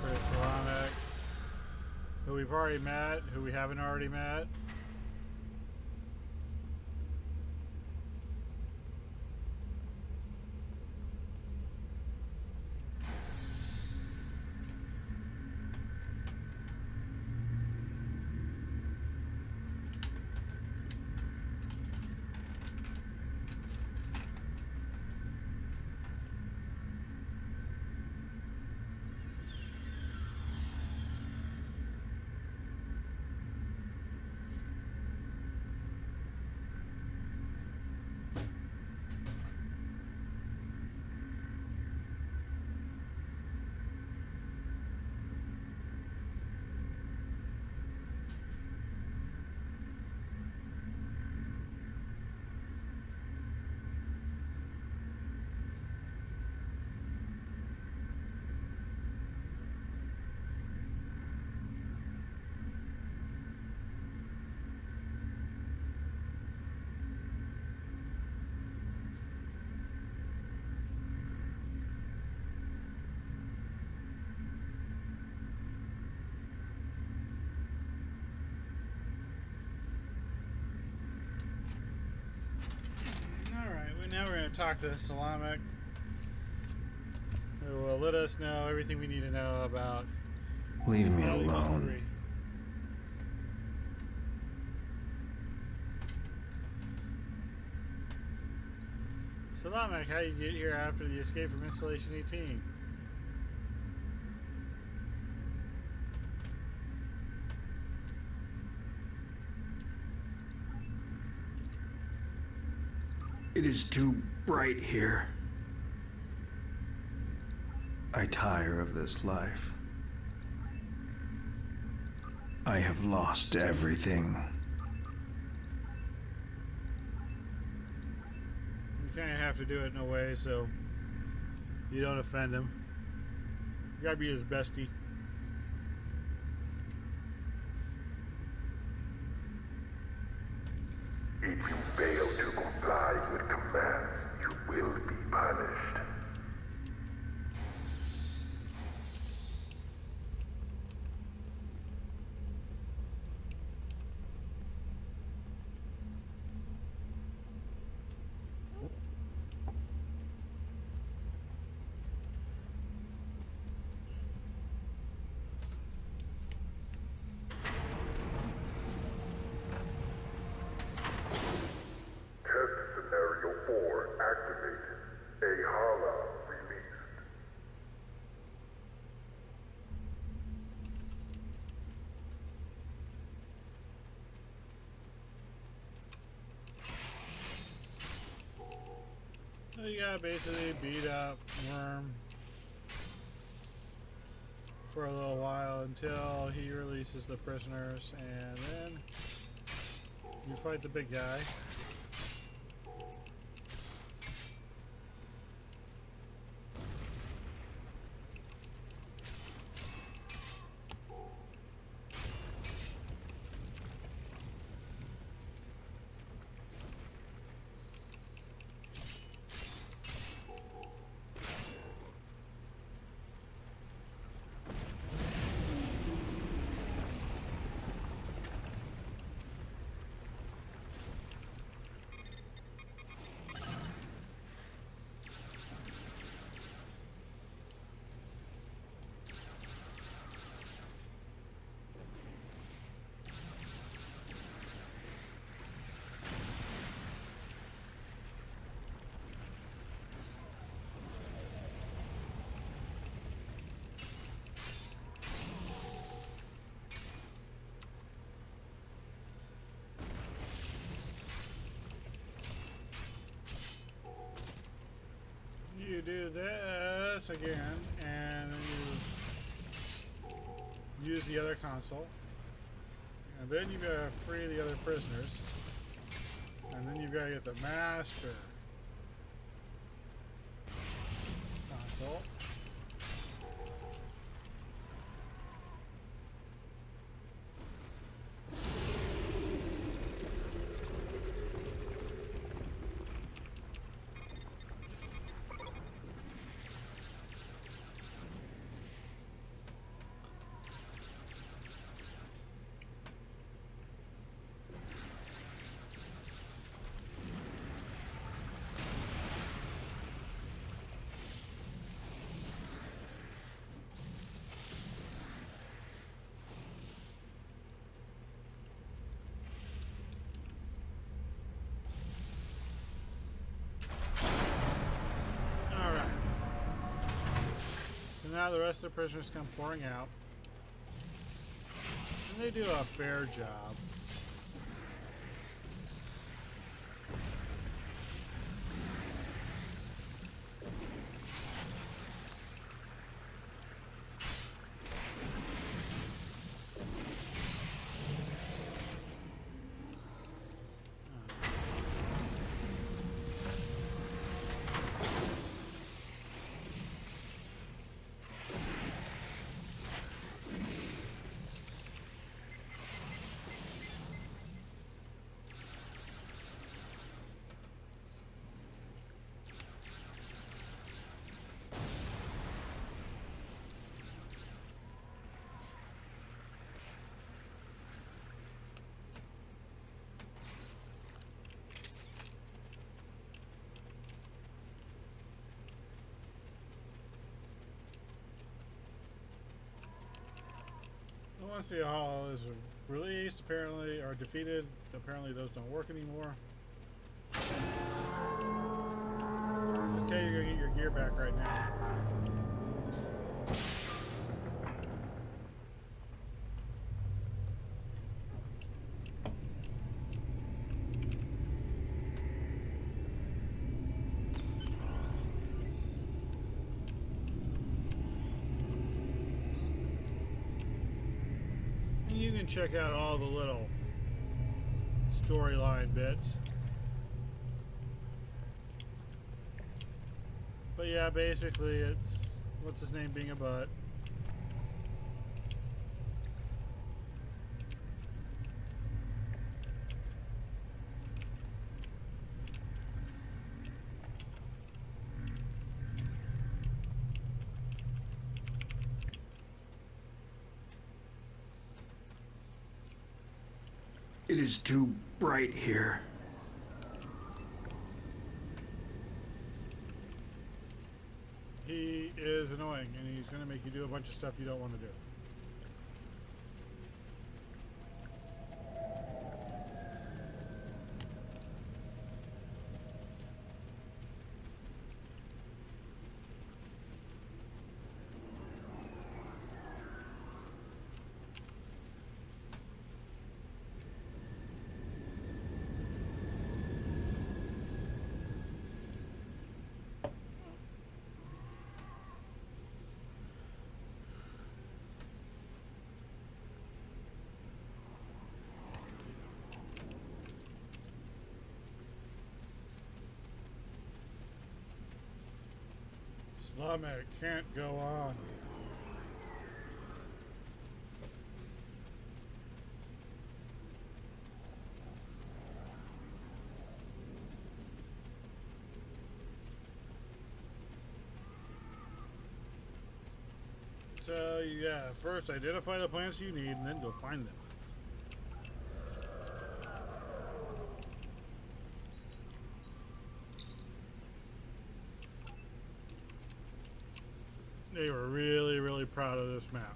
For Islamic, who we've already met, who we haven't already met. Now we're going to talk to Salamek, who will let us know everything we need to know about. Leave me alone. So, Lamek, how you get here after the escape from Installation 18? It is too bright here. I tire of this life. I have lost everything. You kind of have to do it in a way so you don't offend him. You gotta be his bestie. If you fail to comply with commands, you will be punished. Test Scenario 4 activated. A Hala released. So you gotta basically beat up Worm for a little while until he releases the prisoners, and then you fight the big guy. You do this again, and then you use the other console, and then you gotta free the other prisoners, and then you've got to get the master console. Now the rest of the prisoners come pouring out, and they do a fair job. Once the Hollow is released, apparently, or defeated, apparently those don't work anymore. back right now. And you can check out all the little storyline bits. But yeah, basically it's what's his name being a butt. It is too bright here. He is annoying, and he's going to make you do a bunch of stuff you don't want to do. Slamek can't go on. So yeah, first identify the plants you need and then go find them. They were really, really proud of this map.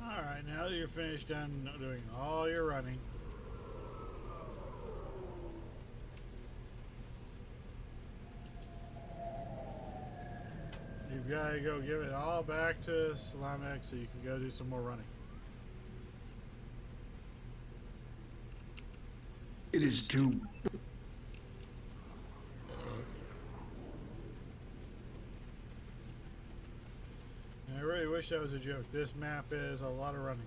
Alright, now that you're finished done doing all your running, you've got to go give it all back to Slamek so you can go do some more running. It is too... wish that was a joke. This map is a lot of running.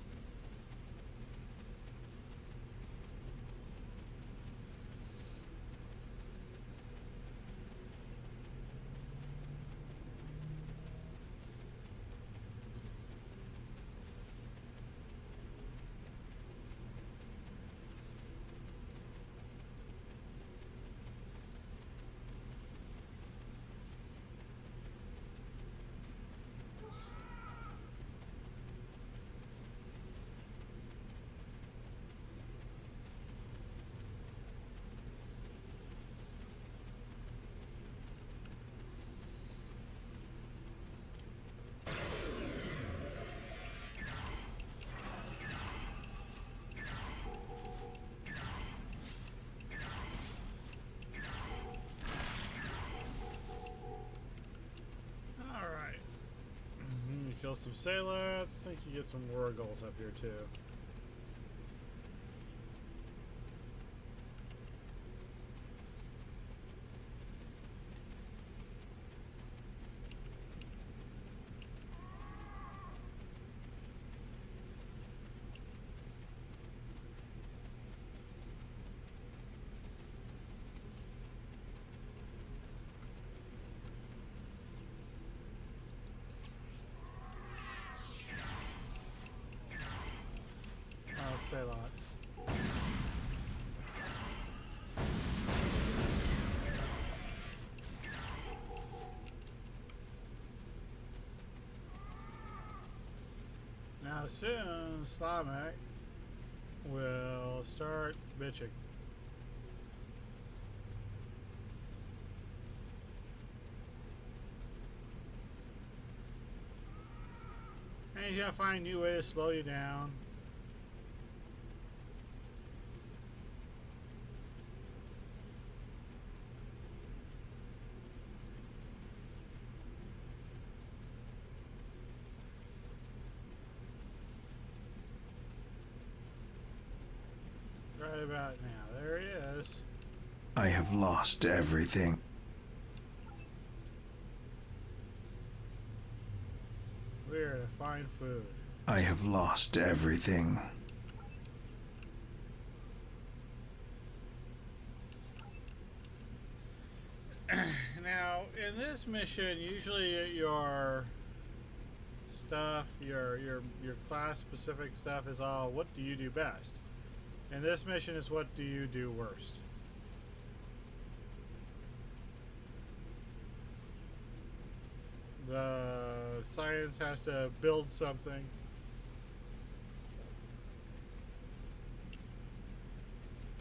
Kill some Sailats. I think you get some Wargulls up here too. Lots. Now soon Slamek will start bitching. And you gotta find a new way to slow you down. Right about now. There he is. I have lost everything. We're to find food. I have lost everything. Now, in this mission, usually your stuff, your class specific stuff is all what do you do best. And this mission is what do you do worst. The science has to build something.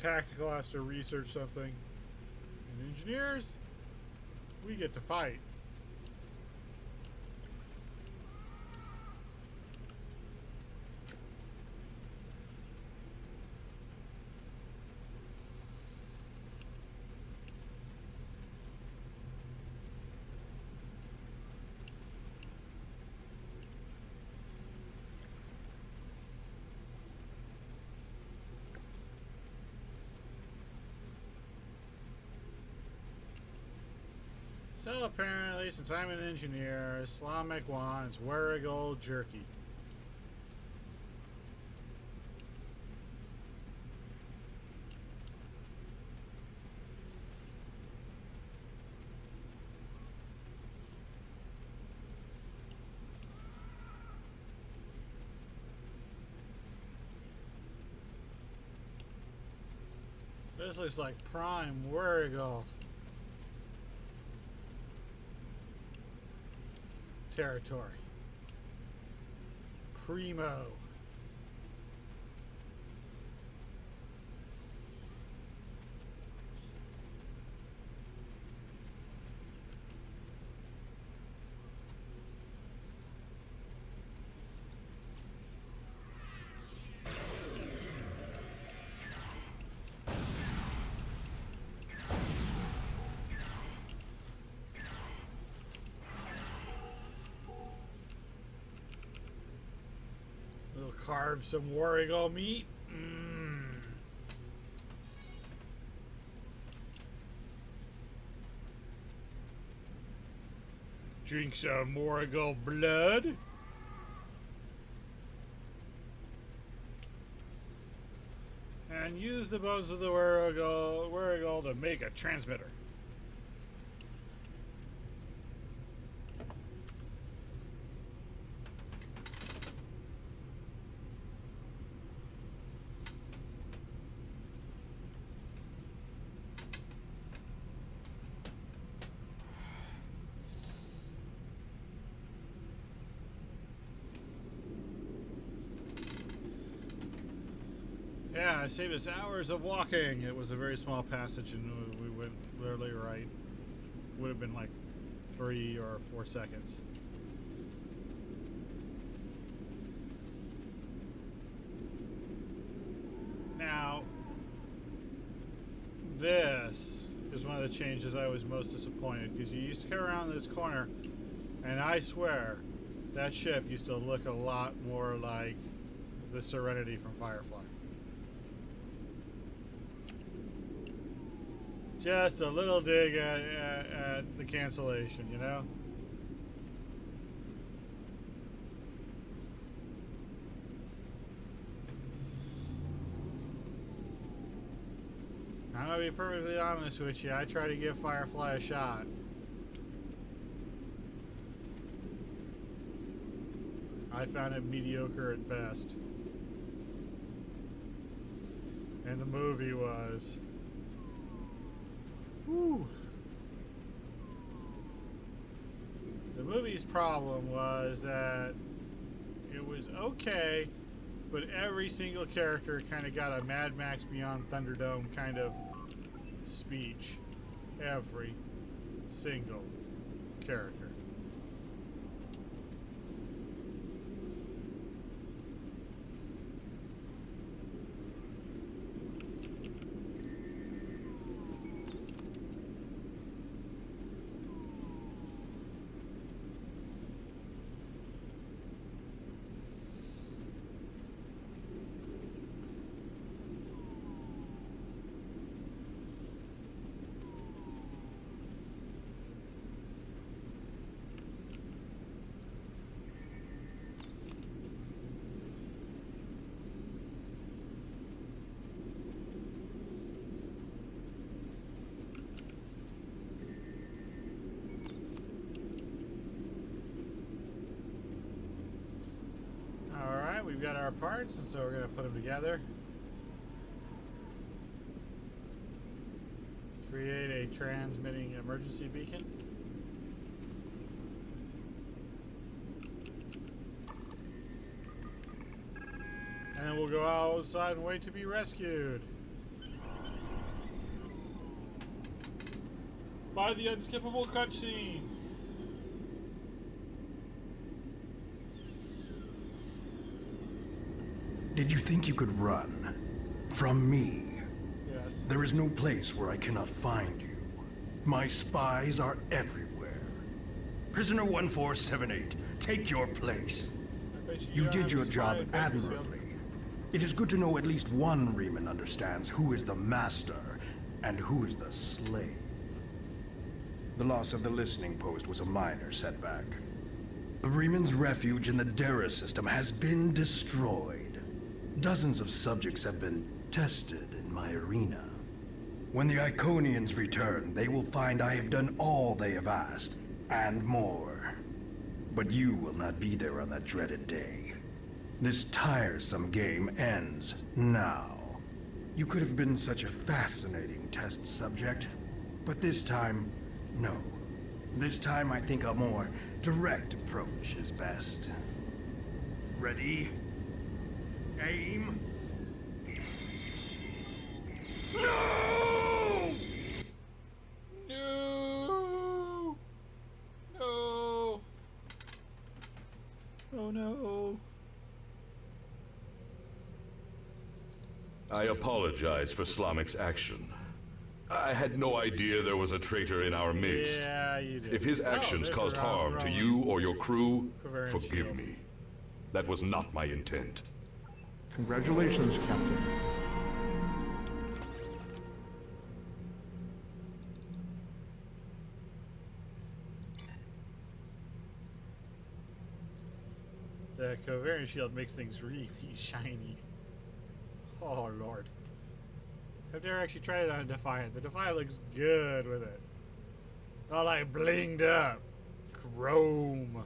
Tactical has to research something. And engineers, we get to fight. So apparently, since I'm an engineer, Slamek wants Warrigal jerky. This looks like prime Warrigal territory. Primo. We'll carve some Warrigal meat. Drink some Warrigal blood. use the bones of the Warrigal to make a transmitter. Yeah, it saved us hours of walking. It was a very small passage, and we went literally right. Would have been like 3 or 4 seconds. Now, this is one of the changes I was most disappointed, because you used to come around this corner, and I swear that ship used to look a lot more like the Serenity from Firefly. Just a little dig at the cancellation, you know? I'm gonna be perfectly honest with you. I try to give Firefly a shot. I found it mediocre at best. And the movie was... Whew. The movie's problem was that it was okay, but every single character kind of got a Mad Max Beyond Thunderdome kind of speech. Every single character. We've got our parts, and so we're going to put them together. Create a transmitting emergency beacon. And then we'll go outside and wait to be rescued by the unskippable cutscene. Did you think you could run from me? Yes. There is no place where I cannot find you. My spies are everywhere. Prisoner 1478, take your place. I bet You don't did have a your spy job in Bakersfield. admirably. It is good to know at least one Riemann understands who is the master and who is the slave. The loss of the listening post was a minor setback. The Riemann's refuge in the Dera system has been destroyed. Dozens of subjects have been tested in my arena. When the Iconians return, they will find I have done all they have asked, and more. But you will not be there on that dreaded day. This tiresome game ends now. You could have been such a fascinating test subject, but this time, no. This time I think a more direct approach is best. Ready? Aim. No! No! No! Oh no! I apologize for Slamic's action. I had no idea there was a traitor in our midst. Yeah, you did. If his actions there's caused a harm to Roman you or your crew, Bavarian forgive shield. me. That was not my intent. Congratulations, Captain. The Covariant shield makes things really shiny. Oh lord. I've never actually tried it on a Defiant. The Defiant looks good with it. All like blinged up. Chrome.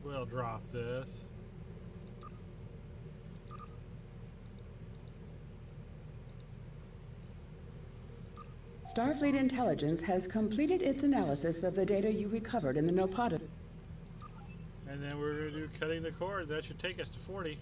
We'll drop this. Starfleet Intelligence has completed its analysis of the data you recovered in the Nopata. And then we're going to do cutting the cord. That should take us to 40.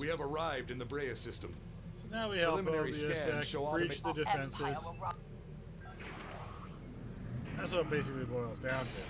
We have arrived in the Brea system. So now we help Preliminary scans OBSX show breach the defenses. That's what it basically boils down to.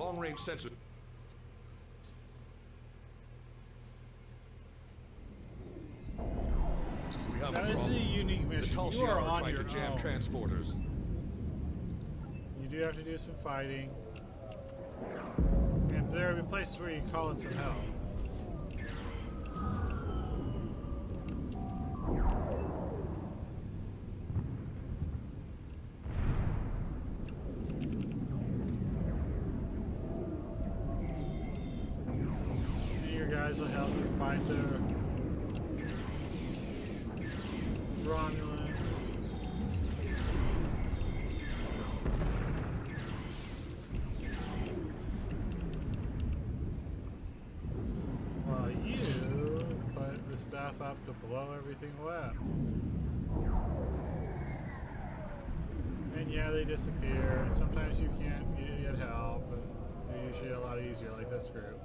Long-range sensor. We have Now a this is a problem. unique The mission. tall You are Shi'ar are on trying your to jam own. transporters. You do have to do some fighting. And there will be places where you call in some help. And your guys will help you fight the Romulans. While you put the stuff up to blow everything away. And yeah, they disappear. Sometimes you can't get help, but they're usually a lot easier, like this group.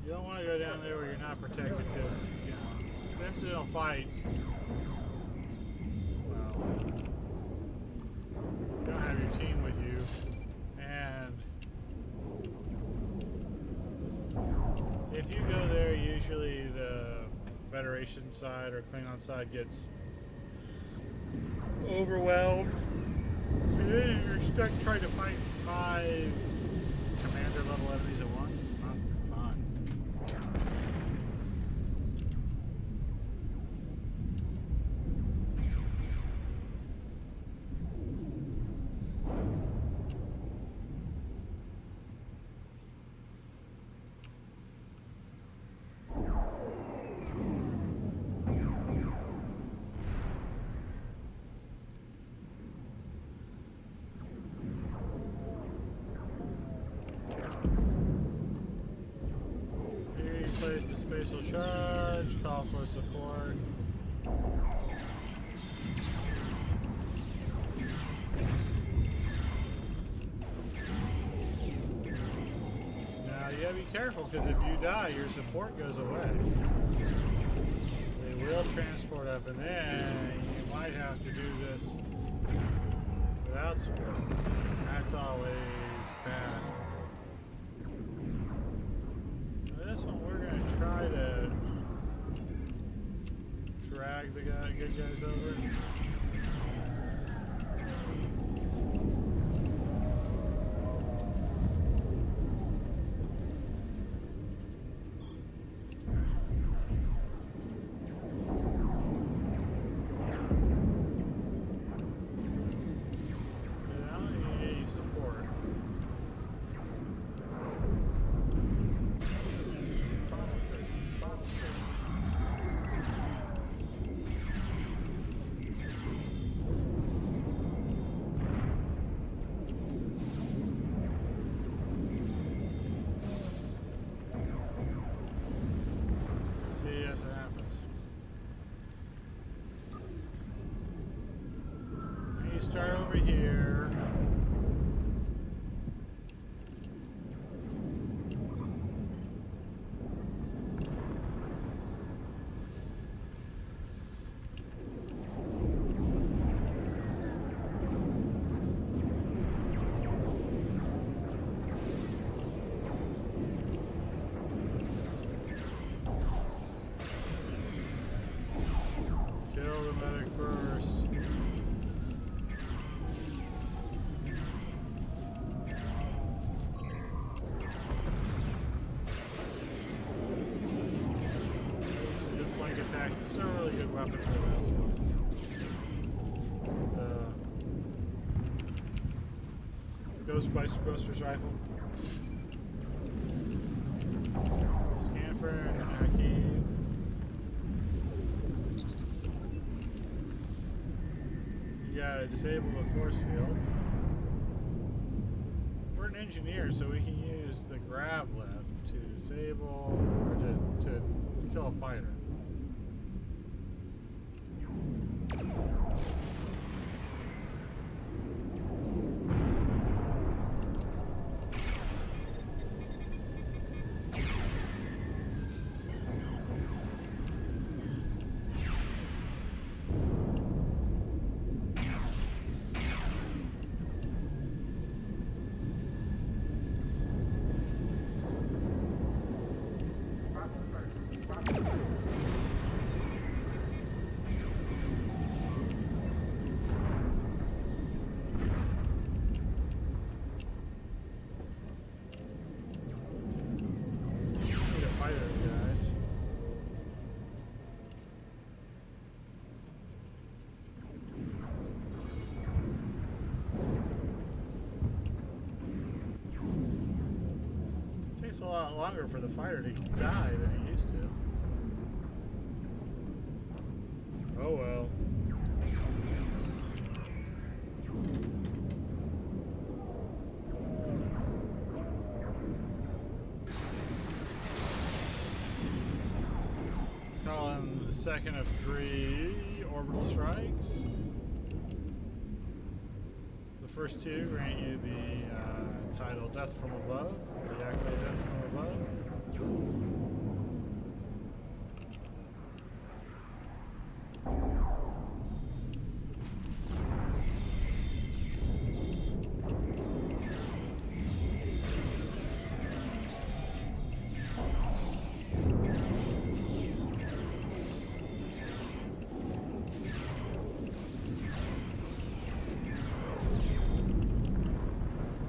You don't want to go down there where you're not protected, because, you know, incidental fights. Well, you don't have your team with you, and if you go there, usually the Federation side or Klingon side gets overwhelmed, and then you're stuck trying to fight 5 commander level enemies at once. It's not fun. Here you place the spatial charge, call for support. Now you gotta be careful, because if you die, your support goes away. They will transport up, and then you might have to do this without support. That's always bad. Now this one, we're gonna try to drag the good guys over. I don't think you need any support. See, yes, it happens. And you start over here. Kill the medic first. Some good flank attacks. It's not a really good weapon for this. Ghostbusters rifle. Scan for an Aki. You gotta disable the force field. We're an engineer, so we can use the grav lift to disable or to kill a fighter. takes a lot longer for the fighter to die than it used to. Oh well. Calling the second of 3 orbital strikes. The first 2 grant you the title Death from Above, the accolade Death from Above.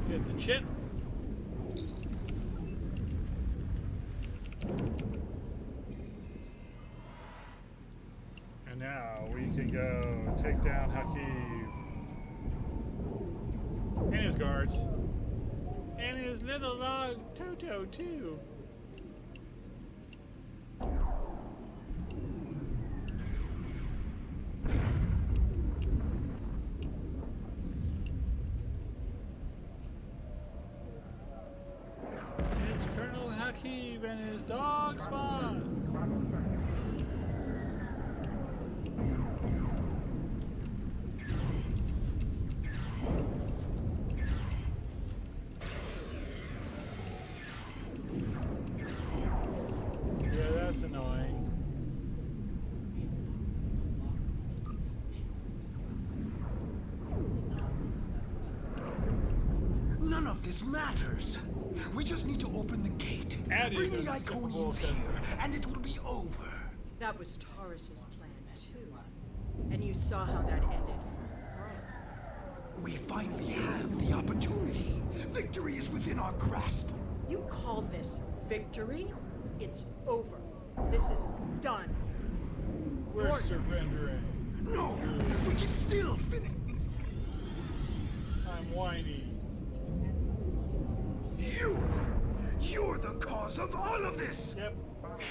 Get the chip. And now we can go take down Hakeem and his guards and his little dog Toto too. It's Colonel Hakeem and his dog Spot. Yeah, that's annoying. None of this matters. We just need to open the gate, Added bring the those Iconians bullshit. here, and it will be over. That was Taurus's plan, too. And you saw how that ended for her. We finally have the opportunity. Victory is within our grasp. You call this victory? It's over. This is done. We're Borg. surrendering. No, we can still finish. I'm whiny. You're the cause of all of this. Yep.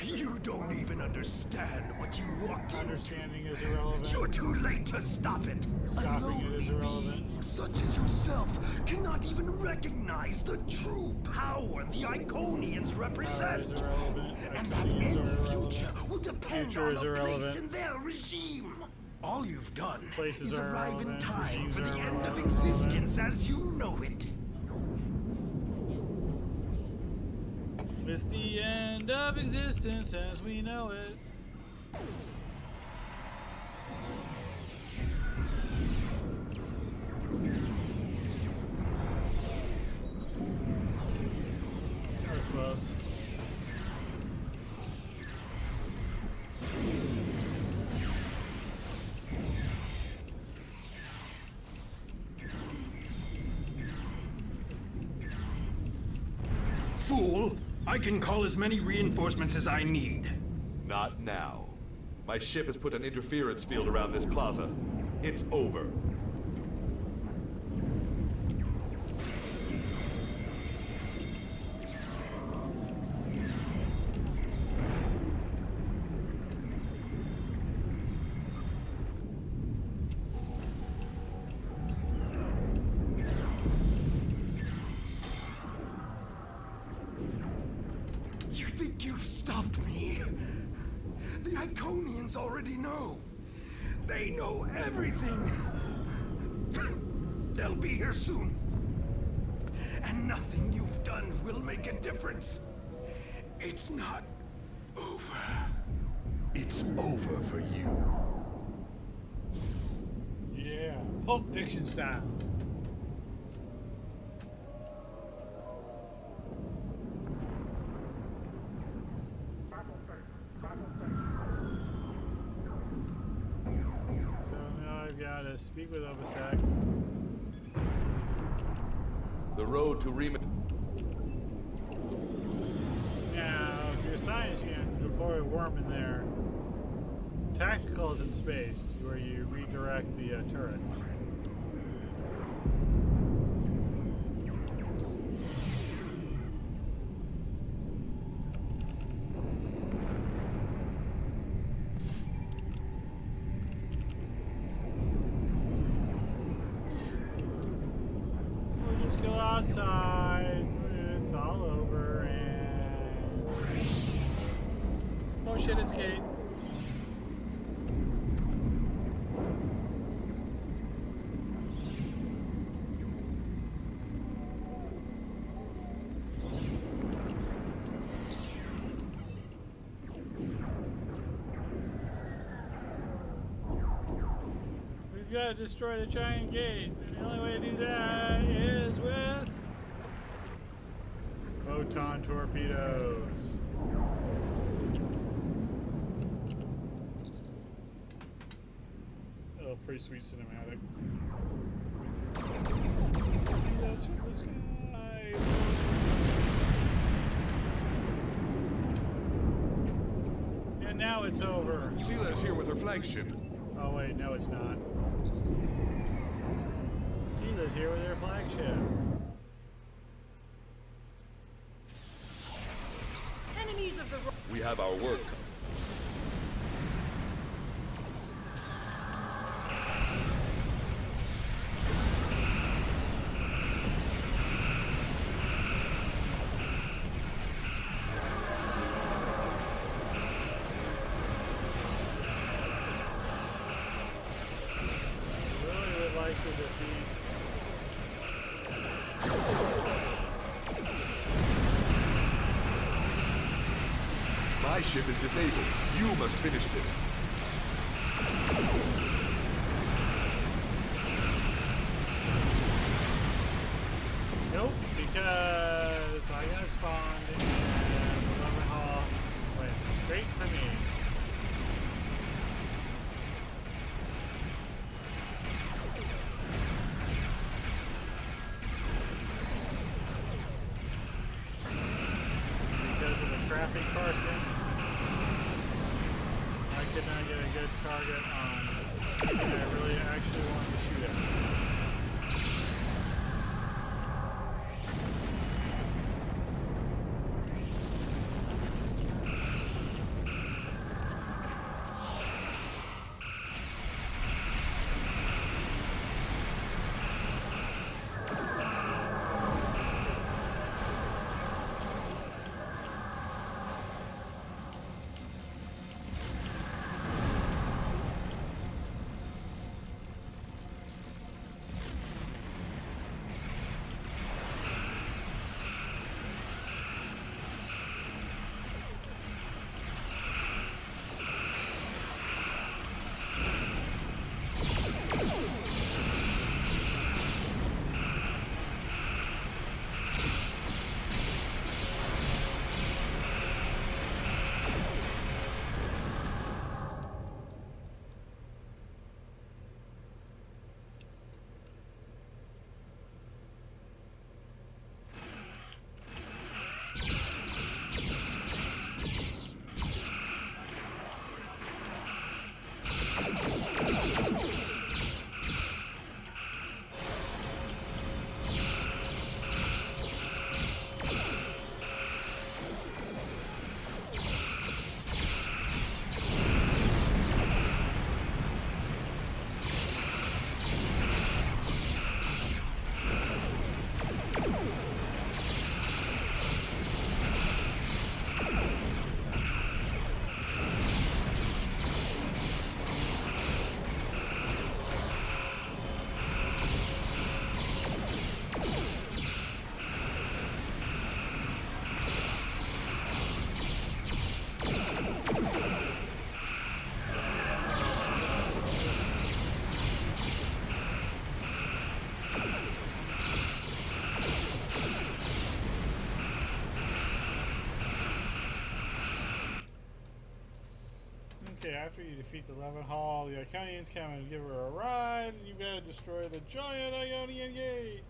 You don't even understand what you walked into. Understanding is irrelevant. You're too late to stop it. Stopping it is A lonely irrelevant. being such as yourself cannot even recognize the true power the Iconians Power represent. is irrelevant. And that Iconians any are irrelevant. future will depend Future on is a place irrelevant. in their regime. All you've done Places is are arrive in irrelevant. time Regimes for the are end of irrelevant. existence as you know it. It's the end of existence as we know it. That was close. Fool! I can call as many reinforcements as I need. Not now. My ship has put an interference field around this plaza. It's over. You think you've stopped me? The Iconians already know. They know everything. They'll be here soon. And nothing you've done will make a difference. It's not over. It's over for you. Yeah, Pulp Fiction style. So now I've got to speak with Obasek. The road to Riemann. Now, if you're a science, you can deploy a worm in there. Tactical is in space, where you redirect the turrets. Just go outside. It's all over and... Oh shit, it's Kate. We've got to destroy the giant gate. And the only way to do that is with photon torpedoes. Oh, pretty sweet cinematic. That's from the sky. And now it's over. Sela's here with her flagship. Oh wait, no it's not. Sela's here with her flagship. Enemies of the We have our work. Really would like to defeat. My ship is disabled. You must finish this. Nope, because I got spawned and the Lemon Hall went straight for me. Because of the crappy Carson, I could not get a good target on anything I really actually wanted to shoot at. Okay, after you defeat the Levin Hall, the Iconians come and give her a ride, and you gotta destroy the giant Ionian Gate.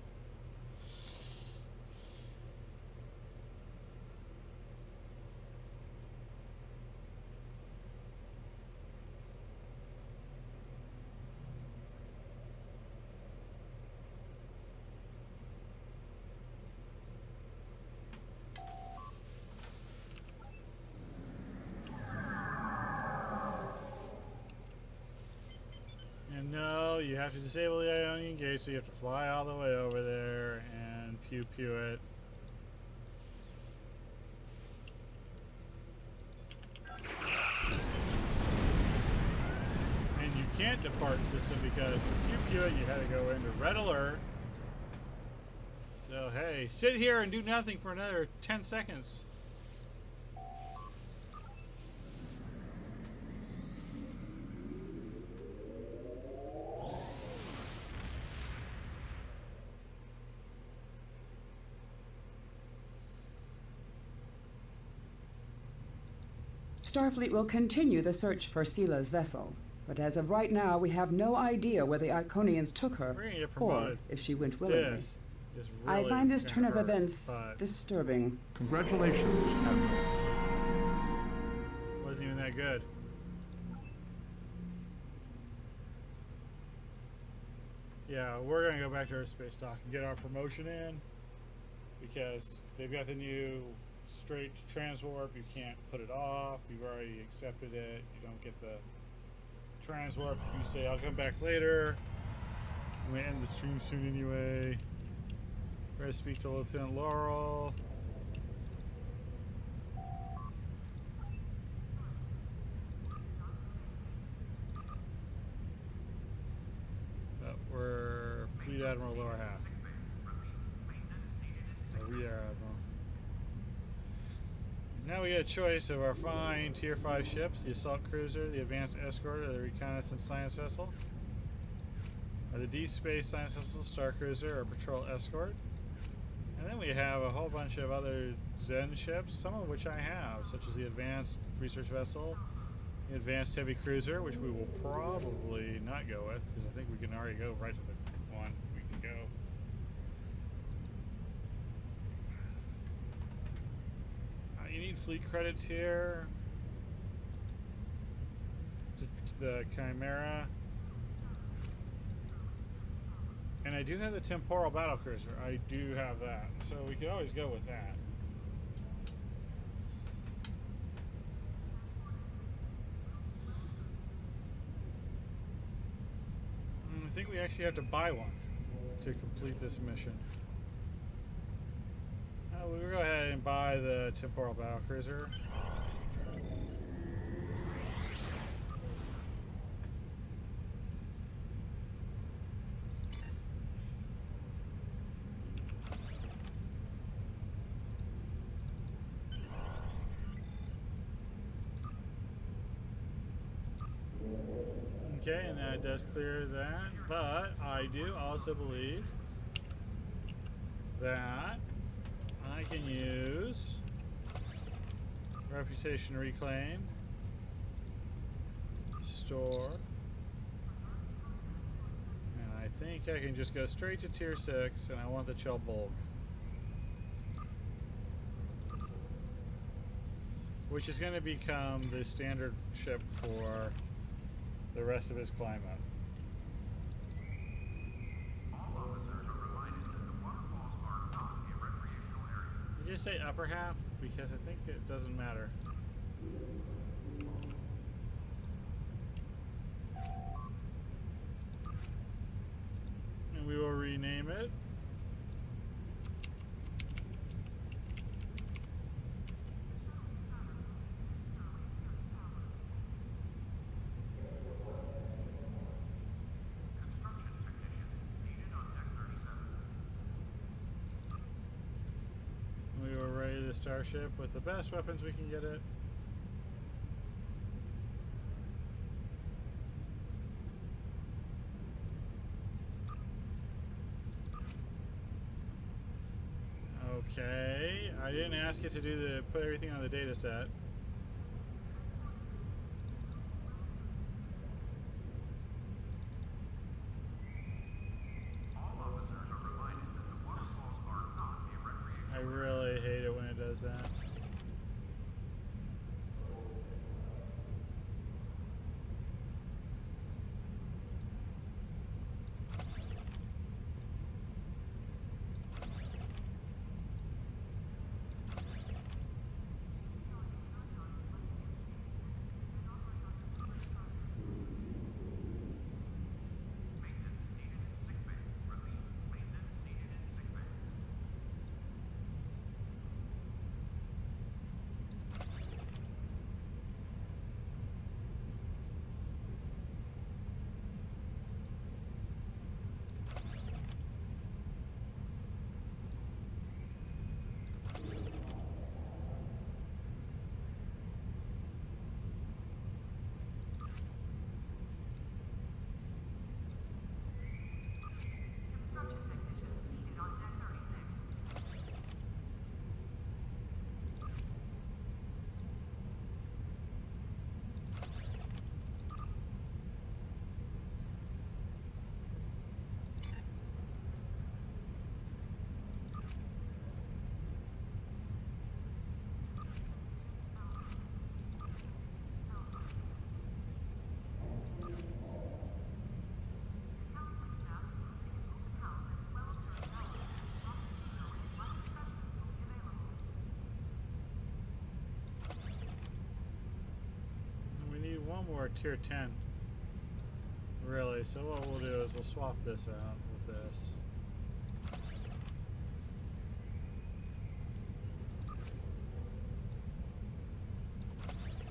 And no, you have to disable the Ionian Gate, so you have to fly all the way over there, and pew it. And you can't depart system because to pew it, you had to go into red alert. So hey, sit here and do nothing for another 10 seconds. Starfleet will continue the search for Seela's vessel, but as of right now, we have no idea where the Iconians took her, We're gonna get or promoted. if she went willingly. This is I really find this turn gonna of hurt, events but Congratulations, disturbing. Admiral. wasn't even that good. Yeah, we're gonna go back to our space dock and get our promotion in because they've got the new straight transwarp. You can't put it off. You've already accepted it. You don't get the transwarp if you say I'll come back later. I'm gonna end the stream soon anyway. We're gonna speak to Lieutenant Laurel. We're Fleet Admiral lower half. So we are Admiral. Now we get a choice of our fine Tier 5 ships, the Assault Cruiser, the Advanced Escort, or the Reconnaissance Science Vessel. Or the Deep Space Science Vessel, Star Cruiser, or Patrol Escort. And then we have a whole bunch of other Zen ships, some of which I have, such as the Advanced Research Vessel, the Advanced Heavy Cruiser, which we will probably not go with, because I think we can already go right to the one we can go. You need fleet credits here. The Chimera. And I do have the Temporal Battlecruiser. I do have that. So we could always go with that. I think we actually have to buy one to complete this mission. We'll go ahead and buy the Temporal Battlecruiser. Okay, and that does clear that, but I do also believe that I can use Reputation Reclaim, Store, and I think I can just go straight to Tier 6, and I want the Borg, which is going to become the standard ship for the rest of his climb up. Did you say upper half? Because I think it doesn't matter. And we will rename it. We will ready the starship with the best weapons we can get it. Okay, I didn't ask it to do the put everything on the data set. I really hate it when it does that. we're at tier 10. Really, so what we'll do is we'll swap this out with this.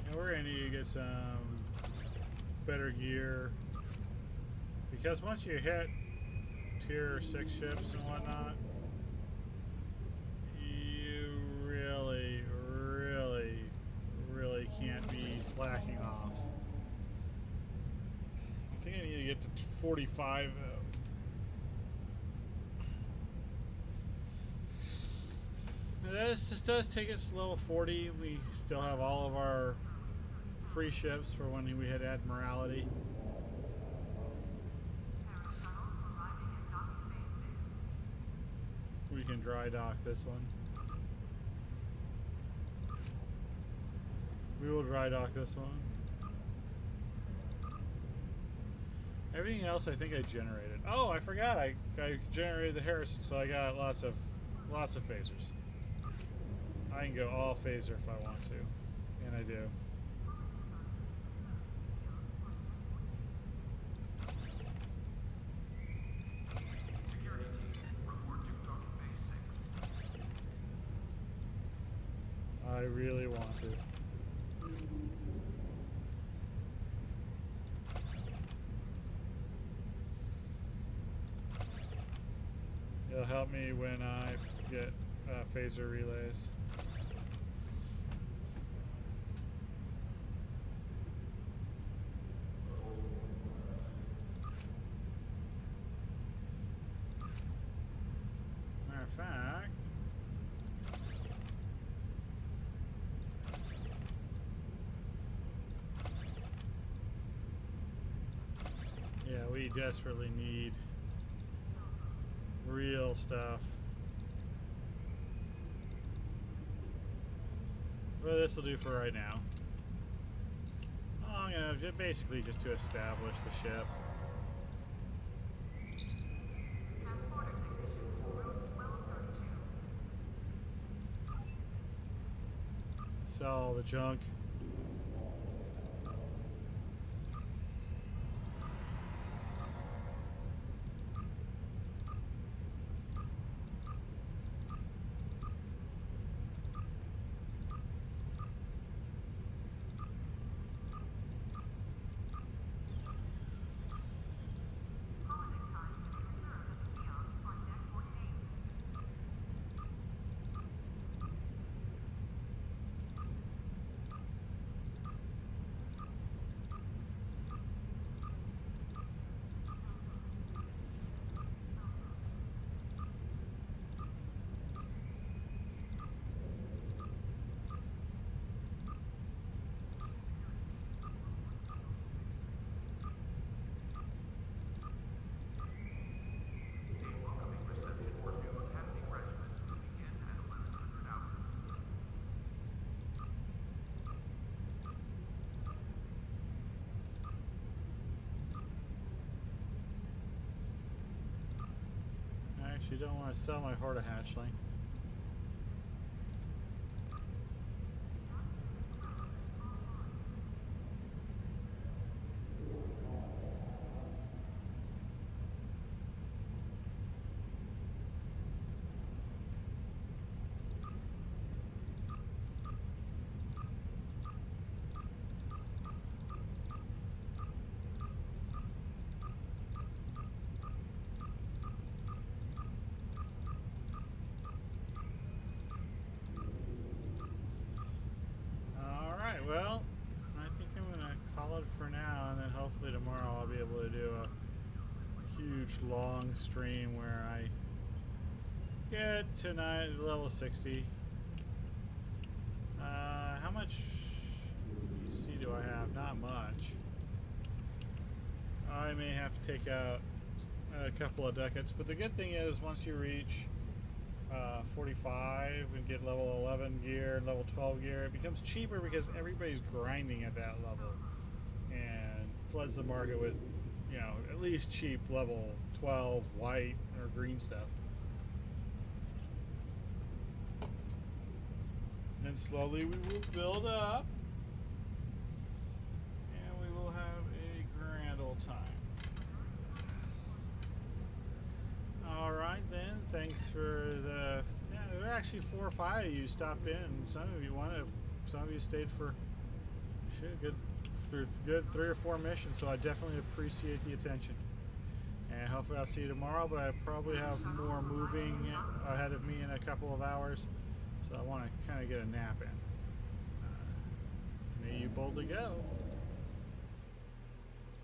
And we're gonna need to get some better gear. Because once you hit tier 6 ships and whatnot, you really, really, really can't be slacking off. I think I need to get to 45. This does take us to level 40. We still have all of our free ships for when we hit Admiralty. We can dry dock this one. We will dry dock this one. Everything else I think I generated. Oh, I forgot. I generated the Harrison, so I got lots of phasers. I can go all phaser if I want to, and I do. I really want to. It'll help me when I get phaser relays. Matter of fact, yeah, we desperately need real stuff. Well, this will do for right now. I'm gonna basically just to establish the ship. Sell all the junk. I actually don't want to sell my Horta hatchling. Well, I think I'm going to call it for now, and then hopefully tomorrow I'll be able to do a huge long stream where I get to level 60. How much EC do I have? Not much. I may have to take out a couple of ducats, but the good thing is once you reach 45 and get level 11 gear and level 12 gear, it becomes cheaper because everybody's grinding at that level and floods the market with, you know, at least cheap level 12 white or green stuff. Then slowly we will build up and we time. All right then. Thanks for the. Yeah, there were actually 4 or 5 of you stopped in. Some of you wanted. Some of you stayed for. Good. Through good 3 or 4 missions. So I definitely appreciate the attention. And hopefully I'll see you tomorrow. But I probably have more moving ahead of me in a couple of hours. So I want to kind of get a nap in. May you boldly go.